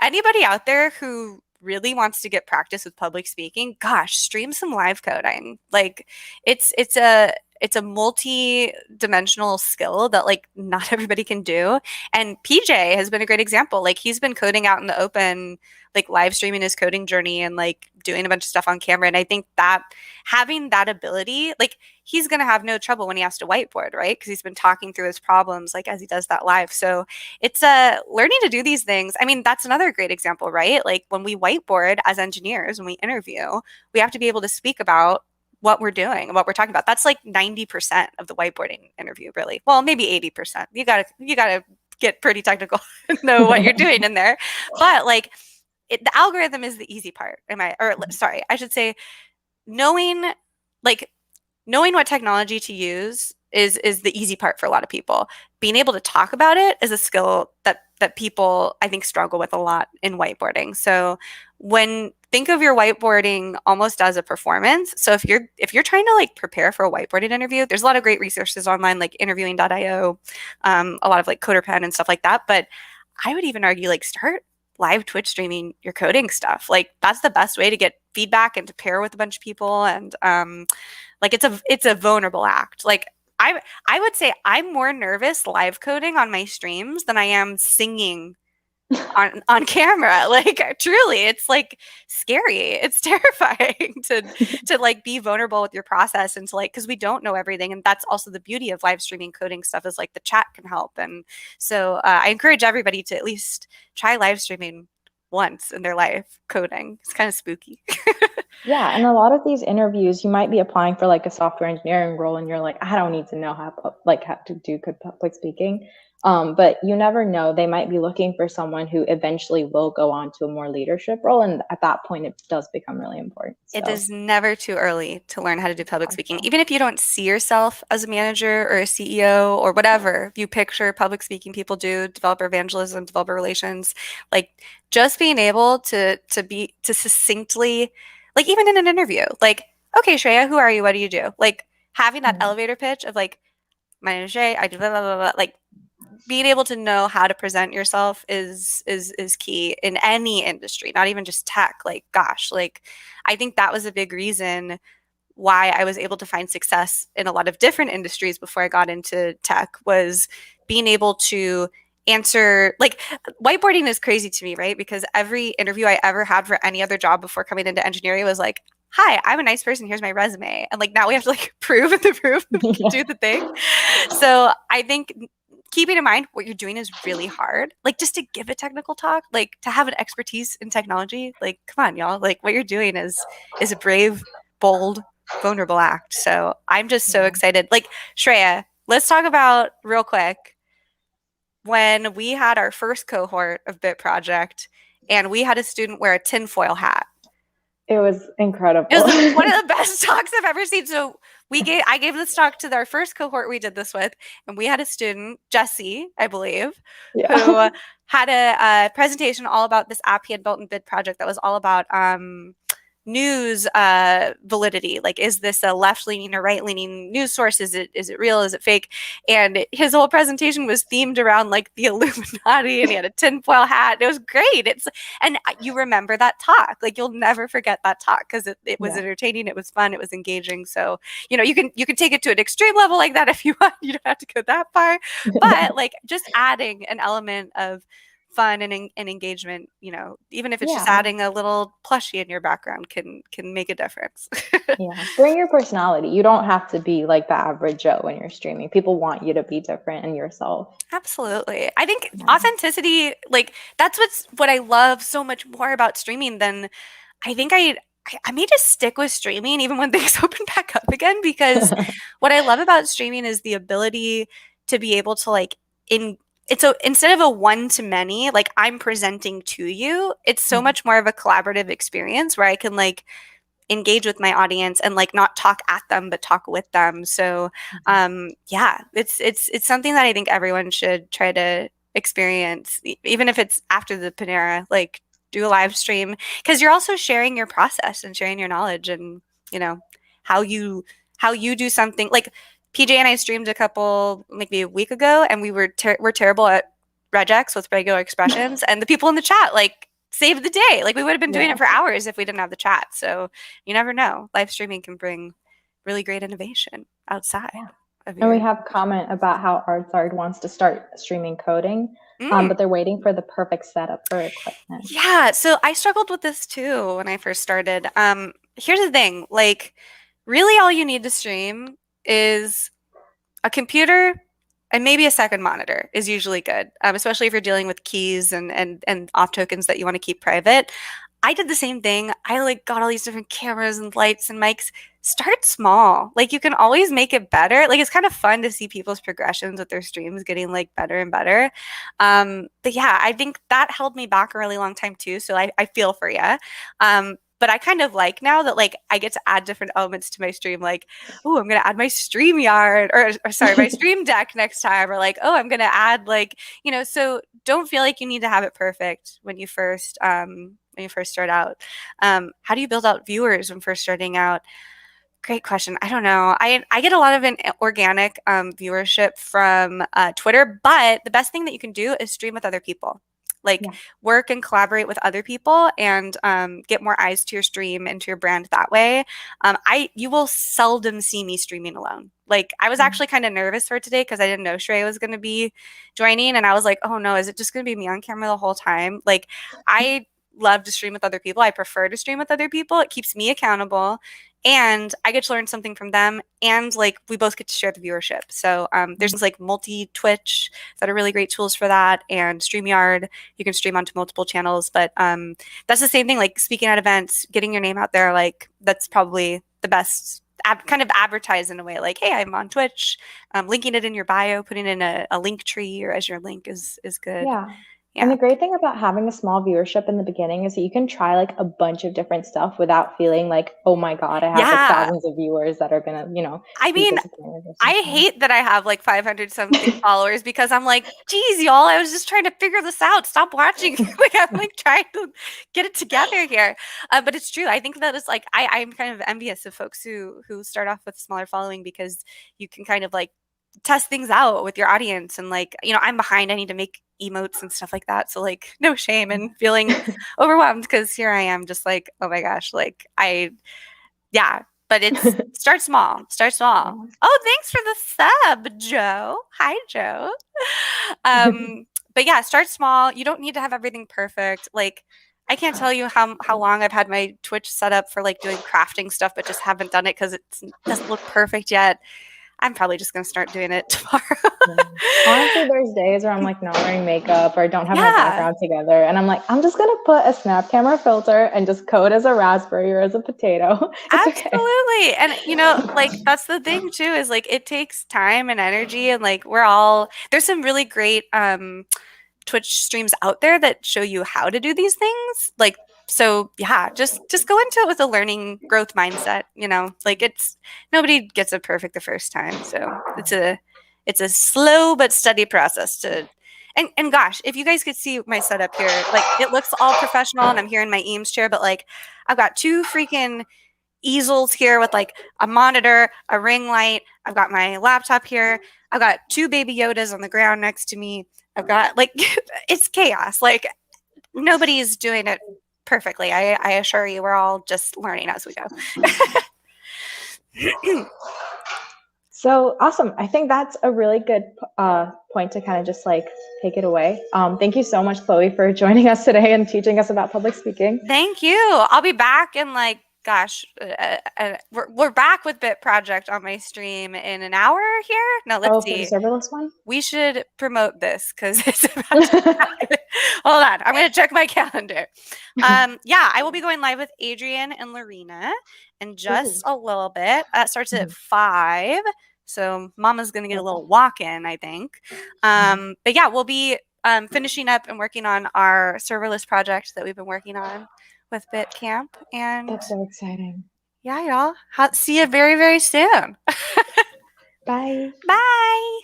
anybody out there who really wants to get practice with public speaking, gosh, stream some live coding. Like it's a multi-dimensional skill that like not everybody can do. And PJ has been a great example. Like he's been coding out in the open, like live streaming his coding journey and like doing a bunch of stuff on camera. And I think that having that ability, like he's going to have no trouble when he has to whiteboard, right? Because he's been talking through his problems like as he does that live. So it's learning to do these things. I mean, that's another great example, right? Like when we whiteboard as engineers, when we interview, we have to be able to speak about what we're doing and what we're talking about. That's like 90% of the whiteboarding interview, really. Well, maybe 80%. You gotta get pretty technical and know what you're doing in there. But like the algorithm is the easy part. Sorry, I should say knowing what technology to use is the easy part for a lot of people. Being able to talk about it is a skill that people I think struggle with a lot in whiteboarding. So think of your whiteboarding almost as a performance. So if you're trying to like prepare for a whiteboarding interview, there's a lot of great resources online like interviewing.io, a lot of like CoderPen and stuff like that. But I would even argue like start live Twitch streaming your coding stuff. Like that's the best way to get feedback and to pair with a bunch of people. And like it's a vulnerable act. Like I would say I'm more nervous live coding on my streams than I am singing on camera. Like truly, it's like scary. It's terrifying to like be vulnerable with your process and to like because we don't know everything. And that's also the beauty of live streaming coding stuff is like the chat can help. And so I encourage everybody to at least try live streaming once in their life coding. It's kind of spooky. Yeah, and a lot of these interviews, you might be applying for like a software engineering role, and you're like, I don't need to know how to do good public speaking. But you never know; they might be looking for someone who eventually will go on to a more leadership role, and at that point, it does become really important. It So, is never too early to learn how to do public speaking. powerful. Even if you don't see yourself as a manager or a CEO or whatever you picture public speaking people do, developer evangelism, developer relations, like just being able to succinctly, like even in an interview, like, okay, Shreya, who are you? What do you do? Like having that Yeah, elevator pitch of like, my name is Shrey, I do blah blah blah blah. Like being able to know how to present yourself is key in any industry, not even just tech. Like, gosh, like I think that was a big reason why I was able to find success in a lot of different industries before I got into tech was being able to answer like whiteboarding is crazy to me, right? Because every interview I ever had for any other job before coming into engineering was like, hi, I'm a nice person. Here's my resume. And like now we have to like prove the proof, yeah, do the thing. So I think keeping in mind what you're doing is really hard. Like just to give a technical talk, like to have an expertise in technology, like come on, y'all. Like what you're doing is a brave, bold, vulnerable act. So I'm just so yeah. excited. Like Shreya, let's talk about real quick when we had our first cohort of Bit Project and we had a student wear a tinfoil hat. It was It incredible. was one of the best talks I've ever seen. So I gave this talk to our first cohort we did this with, and we had a student, Jesse, I believe, Yeah, who had a presentation all about this app he had built in Bid Project that was all about news validity. Like, is this a left-leaning or right-leaning news source? Is it real? Is it fake? And his whole presentation was themed around like the Illuminati, and he had a tinfoil hat. It was great. And you remember that talk. Like you'll never forget that talk because it was yeah, entertaining, it was fun, it was engaging. So, you can take it to an extreme level like that if you want. You don't have to go that far. But like just adding an element of fun and engagement, even if it's just yeah. adding a little plushie in your background can make a difference. Yeah, bring your personality. You don't have to be like the average Joe when you're streaming. People want you to be different and yourself. Absolutely. I think Yeah. authenticity, like that's what I love so much more about streaming than I think I may just stick with streaming even when things open back up again because what I love about streaming is the ability to be able to like in it's so instead of a one to many, like I'm presenting to you, it's so Yeah. much more of a collaborative experience where I can like engage with my audience and like not talk at them but talk with them. So yeah, it's something that I think everyone should try to experience, even if it's after the Panera, like do a live stream because you're also sharing your process and sharing your knowledge and you know how you do something like PJ and I streamed a couple maybe a week ago and we're terrible at regex with regular expressions and the people in the chat like saved the day. Like we would have been doing it Yeah. for hours if we didn't have the chat. So you never know. Live streaming can bring really great innovation outside Yeah. of And we your. have comment about how ArtSard wants to start streaming coding, Mm, but they're waiting for the perfect setup for equipment. yeah. So I struggled with this too when I first started. Here's the thing, like really all you need to stream is a computer and maybe a second monitor is usually good, especially if you're dealing with keys and off tokens that you want to keep private. I did the same thing. I like got all these different cameras and lights and mics. Start small. Like you can always make it better. Like it's kind of fun to see people's progressions with their streams getting like better and better. But yeah, I think that held me back a really long time too. So I feel for you. But I kind of like now that like I get to add different elements to my stream, like, oh, I'm gonna add my StreamYard or sorry, my Stream Deck next time, or like, oh, I'm gonna add like, so don't feel like you need to have it perfect when you first start out. How do you build out viewers when first starting out? Great question. I don't know. I get a lot of an organic viewership from Twitter, but the best thing that you can do is stream with other people. Like Yeah. work and collaborate with other people and get more eyes to your stream and to your brand that way. You will seldom see me streaming alone. Like I was Mm. actually kind of nervous for today because I didn't know Shrey was going to be joining, and I was like, oh no, is it just going to be me on camera the whole time? Like I love to stream with other people. I prefer to stream with other people. It keeps me accountable. and I get to learn something from them, and like we both get to share the viewership. So there's things like multi-Twitch that are really great tools for that, and StreamYard, you can stream onto multiple channels. But that's the same thing, like speaking at events, getting your name out there, like that's probably the best. Kind of advertise in a way like, hey, I'm on Twitch, linking it in your bio, putting in a link tree or as your link is good. Yeah. And Yeah. the great thing about having a small viewership in the beginning is that you can try like a bunch of different stuff without feeling like, oh my God, I have like Yeah. thousands of viewers that are gonna, I be mean, disappointed or I something. hate that I have like 500 something followers because I'm like, geez, y'all, I was just trying to figure this out. Stop watching. Like, I'm like trying to get it together here. But it's true. I think that is like, I'm kind of envious of folks who start off with smaller following because you can kind of like test things out with your audience. And like, I'm behind. I need to make emotes and stuff like that. So like, no shame in feeling overwhelmed because here I am just like, oh my gosh, like yeah, but it's start small. Start small. Oh, thanks for the sub, Joe. Hi, Joe. But yeah, start small. You don't need to have everything perfect. Like I can't tell you how long I've had my Twitch set up for like doing crafting stuff, but just haven't done it because it doesn't look perfect yet. I'm probably just gonna start doing it tomorrow. Honestly, there's days where I'm like not wearing makeup or don't have my Yeah. background together. And I'm like, I'm just going to put a snap camera filter and just code as a raspberry or as a potato. It's Absolutely. okay. And like that's the thing too, is like it takes time and energy, and like there's some really great Twitch streams out there that show you how to do these things. Like so yeah, just go into it with a learning growth mindset, Like nobody gets it perfect the first time. So it's a slow but steady process to and gosh, if you guys could see my setup here, like it looks all professional and I'm here in my Eames chair, but like I've got two freaking easels here with like a monitor, a ring light. I've got my laptop here. I've got two baby Yodas on the ground next to me. I've got like it's chaos. Like nobody's doing it perfectly. I assure you, we're all just learning as we go. So awesome. I think that's a really good point to kind of just like take it away. Thank you so much, Chloe, for joining us today and teaching us about public speaking. Thank you. I'll be back in like, gosh, we're back with Bit Project on my stream in an hour here. No, let's see. For the serverless one? We should promote this because it's about to Hold on. I'm going to check my calendar. Yeah, I will be going live with Adrian and Lorena in just a little bit. That starts at 5. So Mama's going to get a little walk in, I think. But yeah, we'll be finishing up and working on our serverless project that we've been working on with BitCamp. And that's so exciting. Yeah, y'all. See you very, very soon. Bye. Bye.